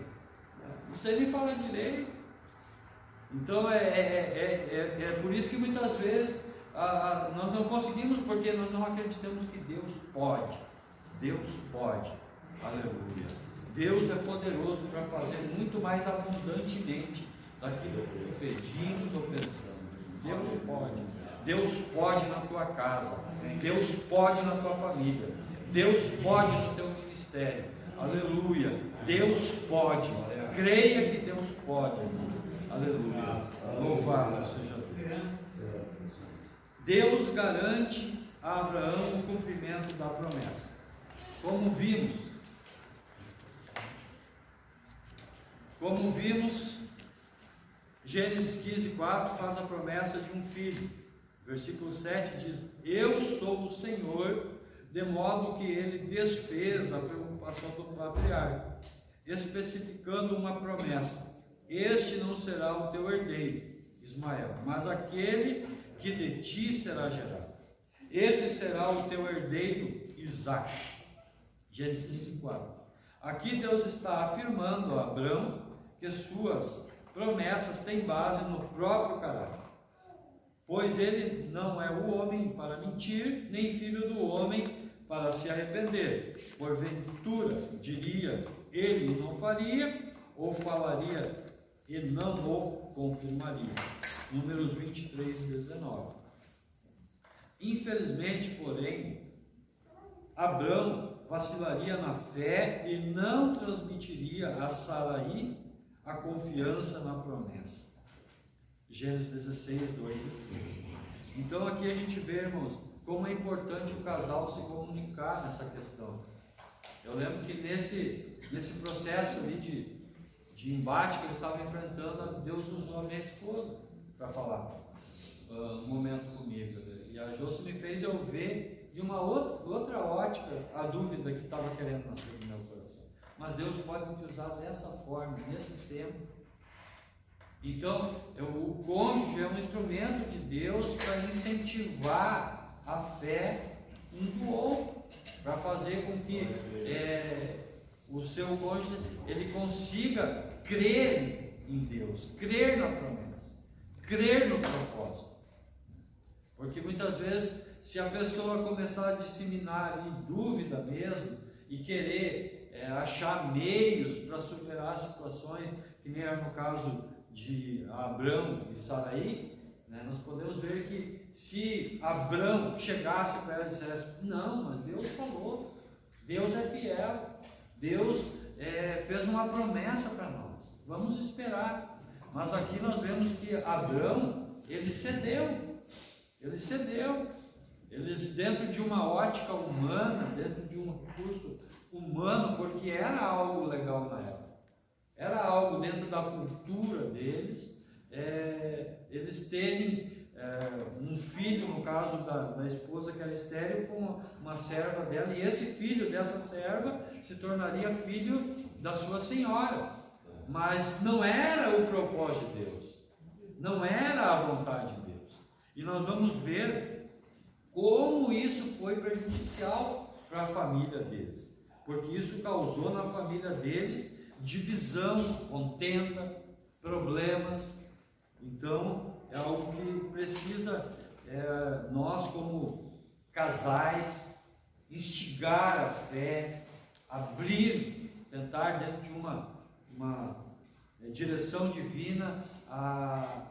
[SPEAKER 11] Então é por isso que muitas vezes nós não conseguimos, porque nós não acreditamos que Deus pode. Deus pode. Aleluia. Deus é poderoso para fazer muito mais abundantemente daquilo que pedimos ou pensamos. Deus pode. Deus pode na tua casa. Deus pode na tua família. Deus pode no teu ministério. Aleluia. Deus pode. Creia que Deus pode. Aleluia. Louvado seja Deus. Deus garante a Abraão o cumprimento da promessa. Como vimos, Gênesis 15:4 faz a promessa de um filho. Versículo 7 diz: eu sou o Senhor, de modo que ele desfez a preocupação do patriarca, especificando uma promessa: este não será o teu herdeiro, Ismael, mas aquele que de ti será gerado. Esse será o teu herdeiro, Isaque. Gênesis 15:4. Aqui Deus está afirmando a Abraão que suas promessas têm base no próprio caráter, pois ele não é o homem para mentir, nem filho do homem para se arrepender. Porventura, diria, ele não faria, ou falaria e não o confirmaria. Números 23:19. Infelizmente, porém, Abraão vacilaria na fé e não transmitiria a Sarai a confiança na promessa. Gênesis 16, 2 e 13. Então aqui a gente vê, irmãos, como é importante o casal se comunicar nessa questão. Eu lembro que nesse processo ali de embate que eles estavam enfrentando, Deus usou a minha esposa para falar um momento comigo. E a Josi me fez eu ver de uma outra ótica a dúvida que estava querendo nascer no meu coração. Mas Deus pode me usar dessa forma, nesse tempo. Então, o cônjuge é um instrumento de Deus para incentivar a fé um do outro, para fazer com que o seu cônjuge ele consiga crer em Deus, crer na promessa, crer no propósito. Porque muitas vezes, se a pessoa começar a disseminar ali dúvida mesmo e querer achar meios para superar situações, que nem era no caso de Abrão e Sarai, né, nós podemos ver que se Abrão chegasse para ela e dissesse: não, mas Deus falou, Deus é fiel, Deus fez uma promessa para nós, vamos esperar. Mas aqui nós vemos que Abrão, ele cedeu, eles dentro de uma ótica humana, dentro de um recurso humano, porque era algo legal na época, era algo dentro da cultura deles, eles terem um filho, no caso da esposa que era estéril, com uma serva dela, e esse filho dessa serva se tornaria filho da sua senhora, mas não era o propósito de Deus, não era a vontade de Deus. E nós vamos ver como isso foi prejudicial para a família deles, porque isso causou na família deles divisão, contenda, problemas. Então é algo que precisa nós como casais, instigar a fé, tentar dentro de uma direção divina a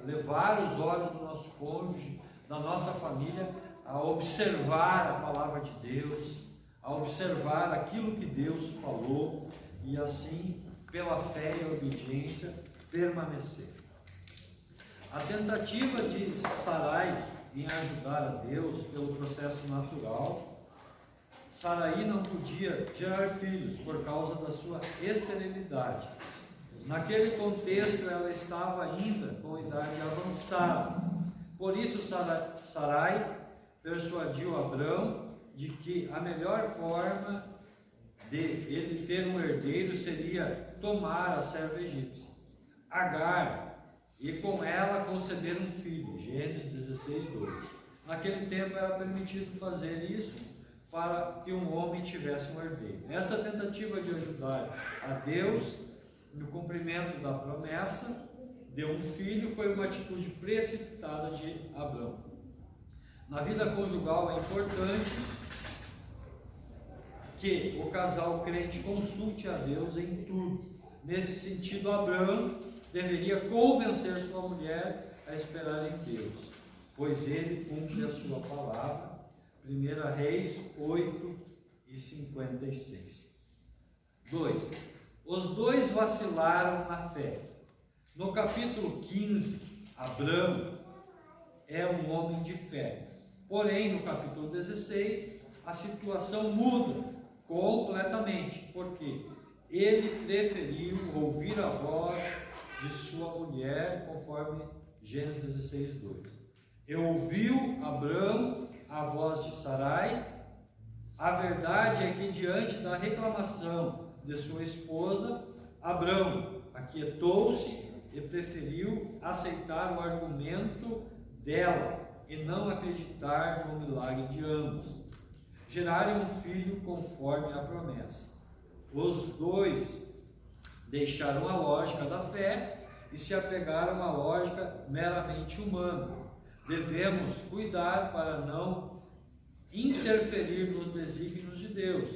[SPEAKER 11] levar os olhos do nosso cônjuge, da nossa família, a observar a palavra de Deus, a observar aquilo que Deus falou e assim, pela fé e a obediência, permanecer. A tentativa de Sarai em ajudar a Deus pelo processo natural, Sarai não podia gerar filhos por causa da sua esterilidade. Naquele contexto ela estava ainda com idade avançada. Por isso Sarai persuadiu Abrão de que a melhor forma de ele ter um herdeiro seria tomar a serva egípcia, Agar, e com ela conceber um filho. Gênesis 16:2. Naquele tempo era permitido fazer isso para que um homem tivesse um herdeiro. Essa tentativa de ajudar a Deus no cumprimento da promessa de um filho foi uma atitude precipitada de Abrão. Na vida conjugal é importante que o casal crente consulte a Deus em tudo. Nesse sentido, Abrão deveria convencer sua mulher a esperar em Deus, pois ele cumpre a sua palavra. 1 Reis 8:56. 2. Os dois vacilaram na fé. No capítulo 15, Abrão é um homem de fé. Porém, no capítulo 16, a situação muda completamente, porque ele preferiu ouvir a voz de sua mulher, conforme Gênesis 16:2. E ouviu Abrão a voz de Sarai. A verdade é que, diante da reclamação de sua esposa, Abrão aquietou-se e preferiu aceitar o argumento dela e não acreditar no milagre de ambos. Geraram um filho conforme a promessa. Os dois deixaram a lógica da fé e se apegaram à lógica meramente humana. Devemos cuidar para não interferir nos desígnios de Deus.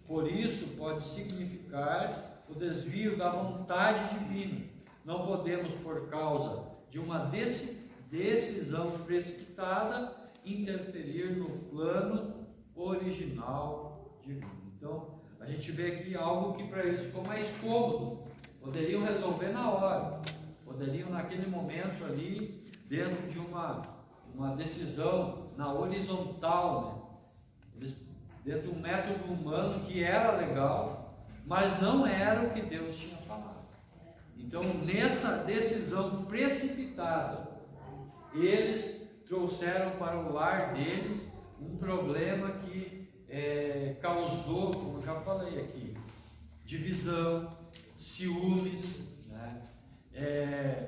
[SPEAKER 11] Por isso, pode significar o desvio da vontade divina. Não podemos, por causa de uma decisão precipitada, interferir no plano original divino. Então, a gente vê aqui algo que para eles ficou mais cômodo. Poderiam resolver na hora, poderiam naquele momento ali, dentro de uma decisão na horizontal, né? Eles, dentro de um método humano que era legal, mas não era o que Deus tinha falado. Então, nessa decisão precipitada, eles trouxeram para o lar deles um problema que causou, como eu já falei aqui, divisão, ciúmes, né?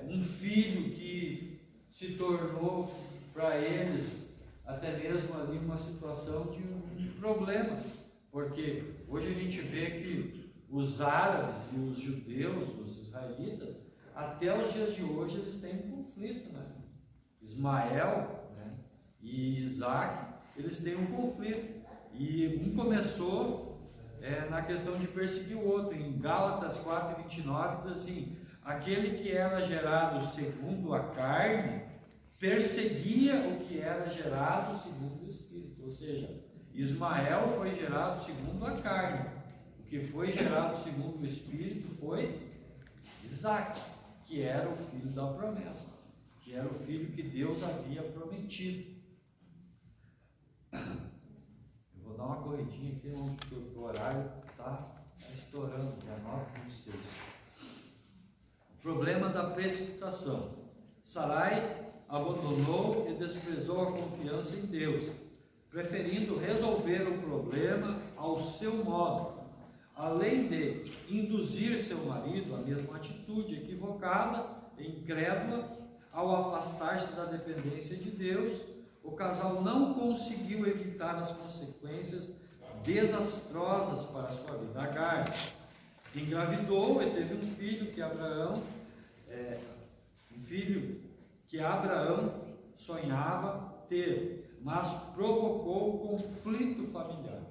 [SPEAKER 11] Um filho que se tornou para eles até mesmo ali uma situação de um problema, porque hoje a gente vê que os árabes e os judeus, os israelitas, até os dias de hoje eles têm um conflito, né? Ismael, né, e Isaac, eles têm um conflito, e um começou na questão de perseguir o outro. Em Gálatas 4:29 diz assim: aquele que era gerado segundo a carne perseguia o que era gerado segundo o Espírito. Ou seja, Ismael foi gerado segundo a carne, o que foi gerado segundo o Espírito foi Isaac, que era o filho da promessa, que era o filho que Deus havia prometido. Eu vou dar uma corridinha aqui, porque o horário está estourando, já 9:26. O problema da precipitação. Sarai abandonou e desprezou a confiança em Deus, preferindo resolver o problema ao seu modo, além de induzir seu marido à mesma atitude equivocada e incrédula. Ao afastar-se da dependência de Deus, o casal não conseguiu evitar as consequências desastrosas para a sua vida. Agar engravidou e teve um filho que Abraão sonhava ter, mas provocou conflito familiar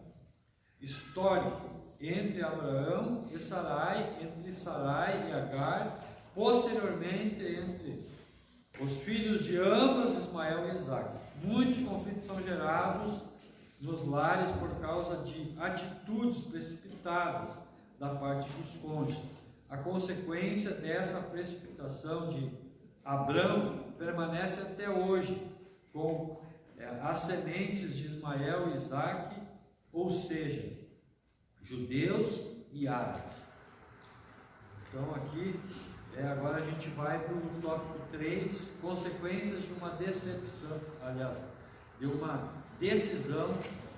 [SPEAKER 11] histórico entre Abraão e Sarai, entre Sarai e Agar, posteriormente entre os filhos de ambas, Ismael e Isaac. Muitos conflitos são gerados nos lares por causa de atitudes precipitadas da parte dos cônjuges. A consequência dessa precipitação de Abraão permanece até hoje, com as sementes de Ismael e Isaac, ou seja, judeus e árabes. Então aqui, agora a gente vai para o tópico 3, consequências de uma decepção, aliás, de uma decisão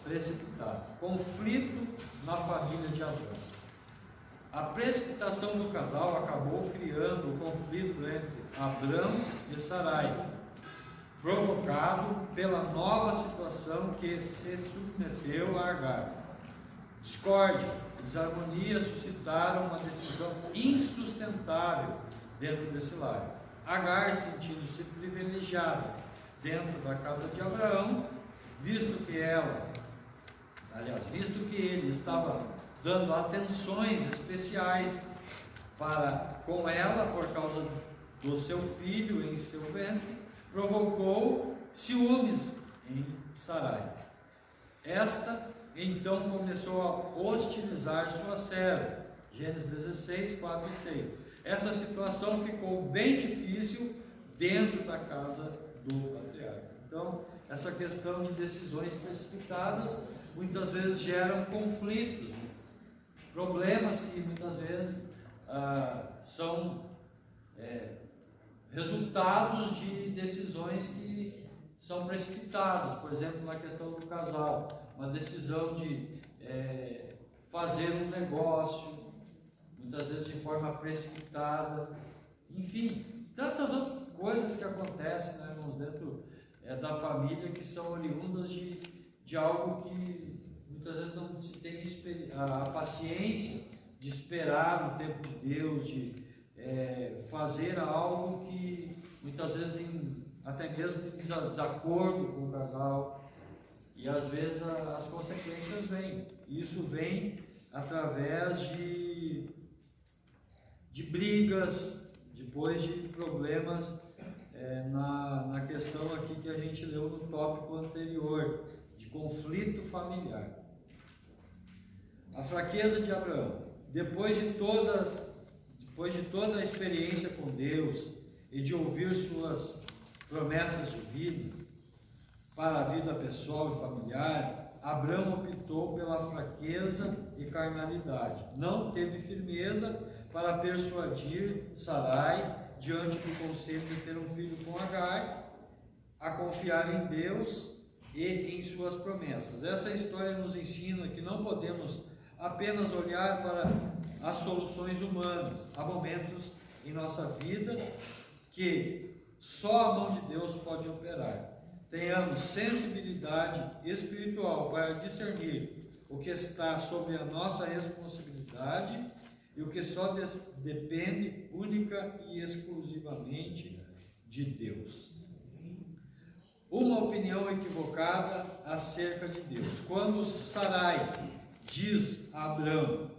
[SPEAKER 11] precipitada. Conflito na família de Abraão. A precipitação do casal acabou criando o conflito entre Abraão e Sarai, provocado pela nova situação que se submeteu a Agar. Discórdia e desarmonia suscitaram uma decisão insustentável dentro desse lar. Agar, sentindo-se privilegiada dentro da casa de Abraão, visto que ele estava dando atenções especiais com ela por causa do seu filho em seu ventre, provocou ciúmes em Sarai. Esta então começou a hostilizar sua serva. Gênesis 16, 4 e 6. Essa situação ficou bem difícil dentro da casa do patriarca. Então, essa questão de decisões precipitadas muitas vezes geram conflitos, problemas que muitas vezes são resultados de decisões que são precipitadas. Por exemplo, na questão do casal, uma decisão de fazer um negócio, muitas vezes de forma precipitada, enfim, tantas outras coisas que acontecem, né, irmãos, dentro da família, que são oriundas de algo que muitas vezes não se tem a paciência de esperar o tempo de Deus, de fazer algo que muitas vezes até mesmo em desacordo com o casal, e às vezes as consequências vêm. Isso vem através de brigas, depois de problemas na questão aqui que a gente leu no tópico anterior, de conflito familiar. A fraqueza de Abraão. Depois de toda a experiência com Deus e de ouvir suas promessas de vida para a vida pessoal e familiar, Abraão optou pela fraqueza e carnalidade. Não teve firmeza para persuadir Sarai, diante do conselho de ter um filho com Agar, a confiar em Deus e em suas promessas. Essa história nos ensina que não podemos apenas olhar para as soluções humanas. Há momentos em nossa vida que só a mão de Deus pode operar. Tenhamos sensibilidade espiritual para discernir o que está sob a nossa responsabilidade e o que só depende única e exclusivamente de Deus. Uma opinião equivocada acerca de Deus. Quando Sarai diz a Abraão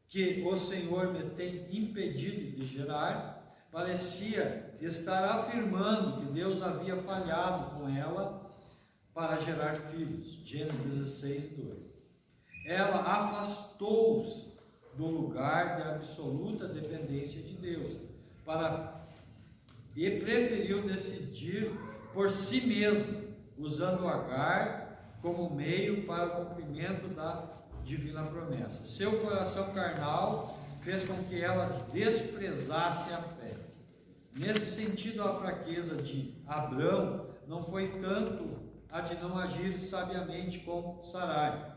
[SPEAKER 11] que o Senhor me tem impedido de gerar, parecia estar afirmando que Deus havia falhado com ela para gerar filhos. Gênesis 16, 2. Ela afastou-os do lugar de absoluta dependência de Deus e preferiu decidir por si mesma, usando Agar como meio para o cumprimento da divina promessa. Seu coração carnal fez com que ela desprezasse a fé. Nesse sentido, a fraqueza de Abraão não foi tanto a de não agir sabiamente com Sarai,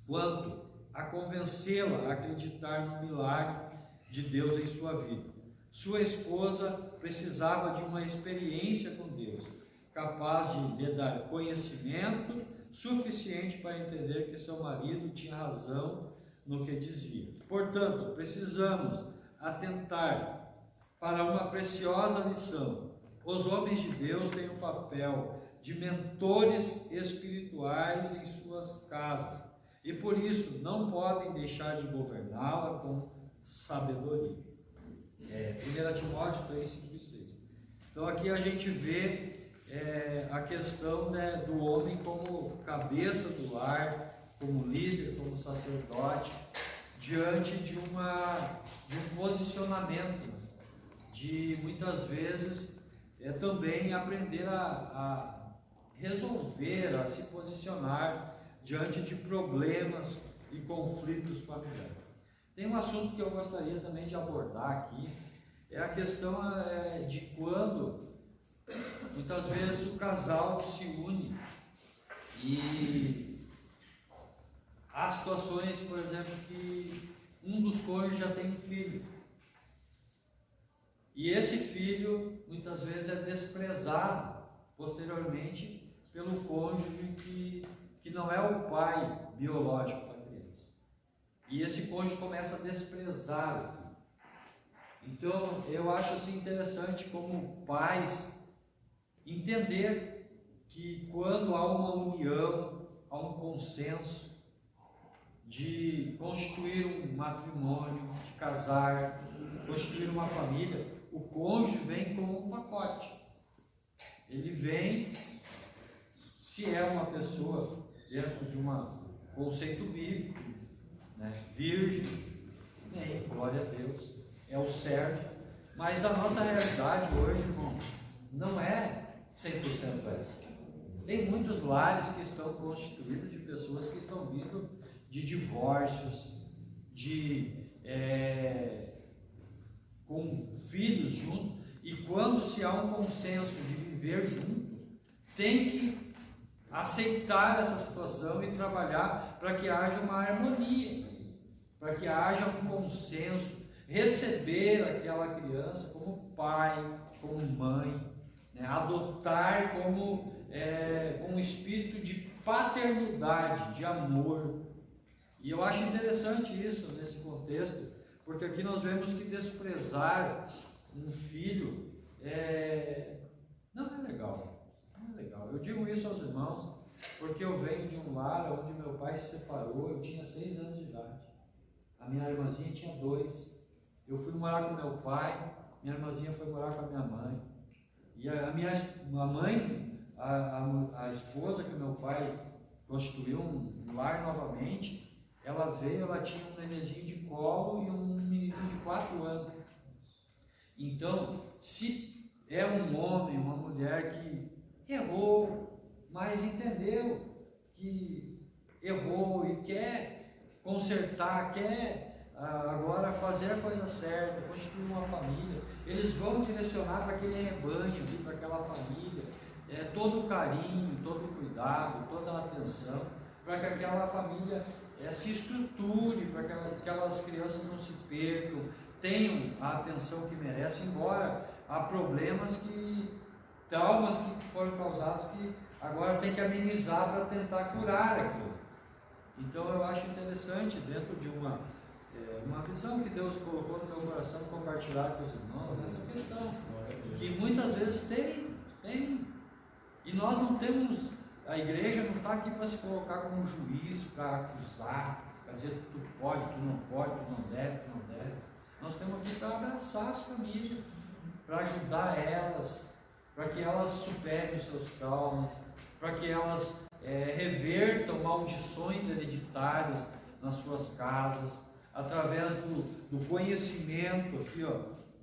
[SPEAKER 11] quanto a convencê-la a acreditar no milagre de Deus em sua vida. Sua esposa precisava de uma experiência com Deus, capaz de lhe dar conhecimento suficiente para entender que seu marido tinha razão no que dizia. Portanto, precisamos atentar para uma preciosa lição. Os homens de Deus têm um papel de mentores espirituais em suas casas e por isso não podem deixar de governá-la com sabedoria. 1 Timóteo 3, 5 e 6. Então aqui a gente vê a questão, né, do homem como cabeça do lar, como líder, como sacerdote, diante de um posicionamento, de muitas vezes também aprender a resolver, a se posicionar diante de problemas e conflitos familiares. Tem um assunto que eu gostaria também de abordar aqui, é a questão de quando muitas vezes o casal se une e há situações, por exemplo, que um dos cônjuges já tem um filho e esse filho muitas vezes é desprezado posteriormente pelo cônjuge que não é o pai biológico da criança, e esse cônjuge começa a desprezar o filho. Então eu acho assim interessante como pais entender que quando há uma união, há um consenso de constituir um matrimônio, de casar, constituir uma família, o cônjuge vem como um pacote. Ele vem, se é uma pessoa dentro de um conceito bíblico, né, virgem, glória a Deus, é o certo, mas a nossa realidade hoje, irmão, não é 100% essa. Tem muitos lares que estão constituídos de pessoas que estão vindo de divórcios, com filhos juntos, e quando se há um consenso de viver junto, tem que aceitar essa situação e trabalhar para que haja uma harmonia, para que haja um consenso, receber aquela criança como pai, como mãe, né? Adotar como um espírito de paternidade, de amor. E eu acho interessante isso nesse contexto, porque aqui nós vemos que desprezar um filho não é legal, não é legal. Eu digo isso aos irmãos porque eu venho de um lar onde meu pai se separou, eu tinha 6 anos de idade, a minha irmãzinha tinha 2, eu fui morar com meu pai, minha irmãzinha foi morar com a minha mãe, e a mãe, a esposa que meu pai constituiu um lar novamente, ela veio, ela tinha um nenenzinho de colo e um menininho de 4 anos. Então, se é um homem, uma mulher que errou, mas entendeu que errou e quer consertar, quer agora fazer a coisa certa, constituir uma família, eles vão direcionar para aquele rebanho, para aquela família, todo o carinho, todo o cuidado, toda a atenção, para que aquela família se estruture, para que aquelas crianças não se percam, tenham a atenção que merecem, embora há traumas que foram causados que agora tem que amenizar para tentar curar aquilo. Então eu acho interessante, dentro de uma visão que Deus colocou no meu coração, compartilhar com os irmãos essa questão, que muitas vezes tem, e nós não temos, a igreja não está aqui para se colocar como um juiz, para acusar, para dizer que tu pode, tu não pode, tu não deve, tu não deve. Nós temos aqui para abraçar as famílias, para ajudar elas, para que elas superem os seus traumas, para que elas revertam maldições hereditárias nas suas casas, através do conhecimento, aqui,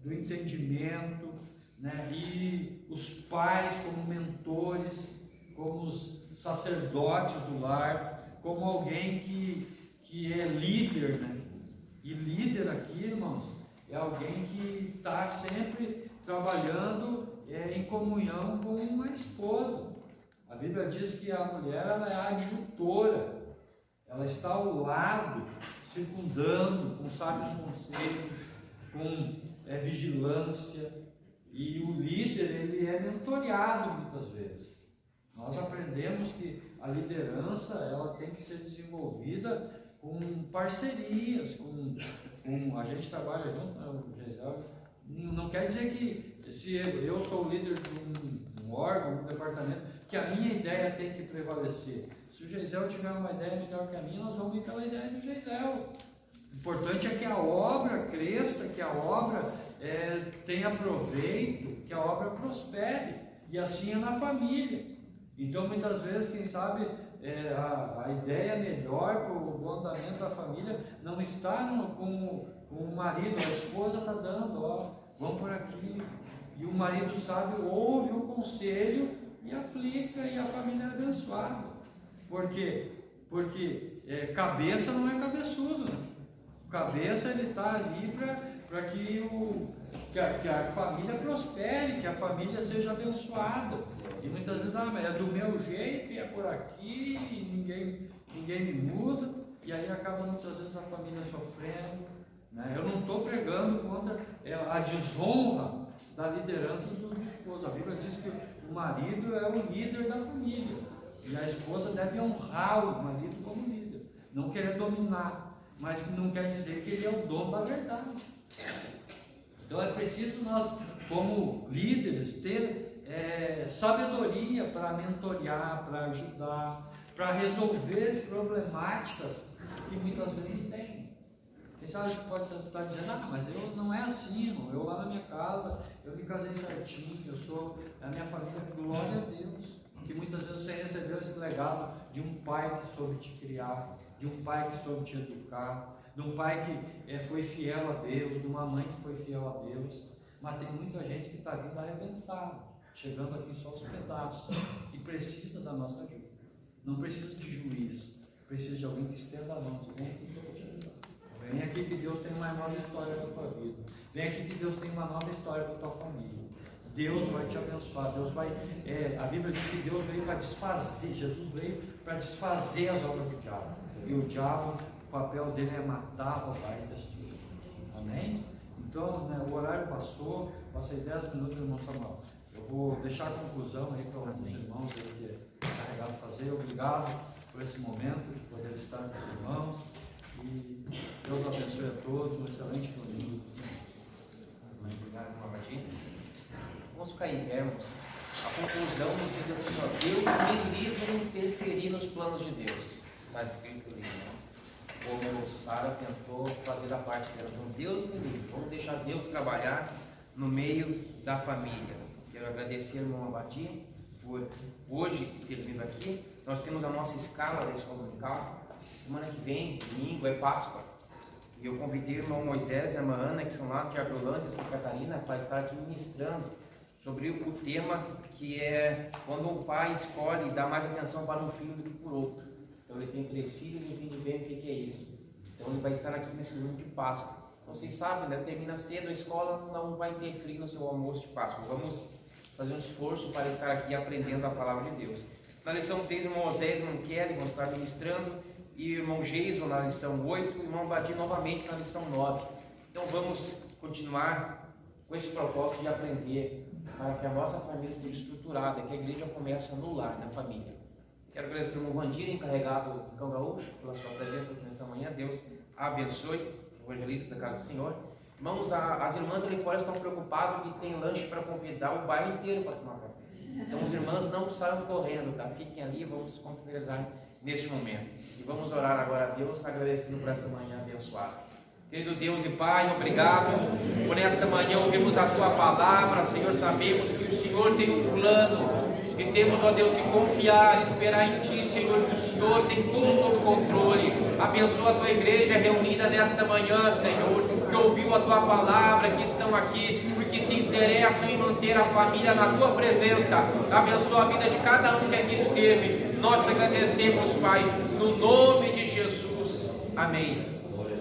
[SPEAKER 11] do entendimento, né? E os pais como mentores, como os sacerdotes do lar, como alguém que é líder, né? E líder aqui, irmãos, é alguém que está sempre trabalhando em comunhão com uma esposa. A Bíblia diz que a mulher ela é a adjutora, ela está ao lado, circundando, com sábios conselhos, com vigilância, e o líder ele é mentoreado muitas vezes. Nós aprendemos que a liderança ela tem que ser desenvolvida com parcerias, com a gente trabalha junto, o Geisel, não quer dizer que se eu sou o líder de um órgão, um departamento, que a minha ideia tem que prevalecer. Se o Geisel tiver uma ideia melhor que a minha, nós vamos ir pela ideia do Geisel. O importante é que a obra cresça, que a obra tenha proveito, que a obra prospere. E assim é na família. Então, muitas vezes, quem sabe, a ideia melhor para o bom andamento da família não está com o marido, a esposa está dando, ó, vamos por aqui. E o marido sabe, ouve o conselho e aplica, e a família é abençoada. Por quê? Porque cabeça não é cabeçudo, né? Cabeça, ele está ali para que a família prospere, que a família seja abençoada. E muitas vezes, mas é do meu jeito, e é por aqui, e ninguém me muda, e aí acaba muitas vezes a família sofrendo, né? Eu não estou pregando contra a desonra da liderança do esposo. A Bíblia diz que o marido é o líder da família, e a esposa deve honrar o marido como líder, não querer dominar, mas que não quer dizer que ele é o dono da verdade. Então é preciso nós, como líderes, ter sabedoria para mentorear, para ajudar, para resolver problemáticas que muitas vezes tem. Quem sabe pode estar dizendo, mas eu não é assim, irmão. Eu lá na minha casa, eu me casei certinho, a minha família, glória a Deus. Que muitas vezes você recebeu esse legado de um pai que soube te criar, de um pai que soube te educar, de um pai que foi fiel a Deus, de uma mãe que foi fiel a Deus. Mas tem muita gente que está vindo arrebentada, chegando aqui só aos pedaços, e precisa da nossa ajuda. Não precisa de juiz, precisa de alguém que estenda a mão. Vem aqui que eu vou te ajudar. Vem aqui que Deus tem uma nova história para a tua vida. Vem aqui que Deus tem uma nova história para a tua família. Deus vai te abençoar. Deus vai. A Bíblia diz que Deus veio para desfazer. Jesus veio para desfazer as obras do diabo. E o diabo, o papel dele é matar, roubar e destruir. Amém? Então, né, o horário passou. Passei 10 minutos, irmão Samuel. Eu vou deixar a conclusão aí para alguns irmãos aí que é carregado fazer. Obrigado por esse momento de poder estar com os irmãos. E Deus abençoe a todos. Um excelente domingo.
[SPEAKER 12] Obrigado, irmão Martim. Vamos ficar em pé, irmãos. A conclusão nos diz assim, ó, Deus me livre de interferir nos planos de Deus. Está escrito ali, né? Como Sara tentou fazer da parte dela. Então, Deus me livre. Vamos deixar Deus trabalhar no meio da família. Quero agradecer ao irmão Abadi por hoje ter vindo aqui. Nós temos a nossa escala da escola dominical. Semana que vem, domingo, é Páscoa. E eu convidei o irmão Moisés e a irmã Ana, que são lá de Agrolândia, Santa Catarina, para estar aqui ministrando sobre o tema que é quando um pai escolhe dar mais atenção para um filho do que por outro. Então ele tem 3 filhos e entende bem o que é isso. Então ele vai estar aqui nesse domingo de Páscoa. Então vocês sabem, né? Termina cedo, a escola não vai interferir no seu almoço de Páscoa. Vamos fazer um esforço para estar aqui aprendendo a palavra de Deus. Na lição 3, o irmão Osés e o irmão Kelly vão estar ministrando, e o irmão Geison na lição 8, e o irmão Badi novamente na lição 9. Então vamos continuar com esse propósito de aprender para que a nossa família esteja estruturada, que a igreja começa no lar, na família. Quero agradecer ao irmão Vandir, encarregado do Cão Gaúcho, pela sua presença aqui nesta manhã. Deus abençoe, evangelista da casa do Senhor. Irmãos, as irmãs ali fora estão preocupadas que tem lanche para convidar o bairro inteiro para tomar café. Então os irmãos não saiam correndo, tá? Fiquem ali, vamos confraternizar neste momento. E vamos orar agora a Deus, agradecendo por esta manhã abençoada. Querido Deus e Pai, obrigado por esta manhã ouvirmos a Tua palavra, Senhor. Sabemos que o Senhor tem um plano e temos, ó Deus, que confiar, esperar em Ti, Senhor, que o Senhor tem tudo sob controle. Abençoa a Tua igreja reunida nesta manhã, Senhor, que ouviu a Tua palavra, que estão aqui porque se interessam em manter a família na Tua presença. Abençoa a vida de cada um que aqui esteve. Nós te agradecemos, Pai, no nome de Jesus. Amém.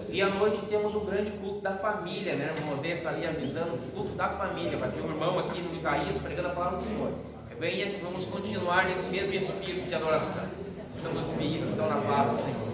[SPEAKER 12] E à noite temos um grande culto da família, né? O Moisés está ali avisando, o culto da família. Vai ter um irmão aqui no Isaías pregando a palavra do Senhor. Venha que vamos continuar nesse mesmo espírito de adoração. Estamos despedidos, então na paz do Senhor.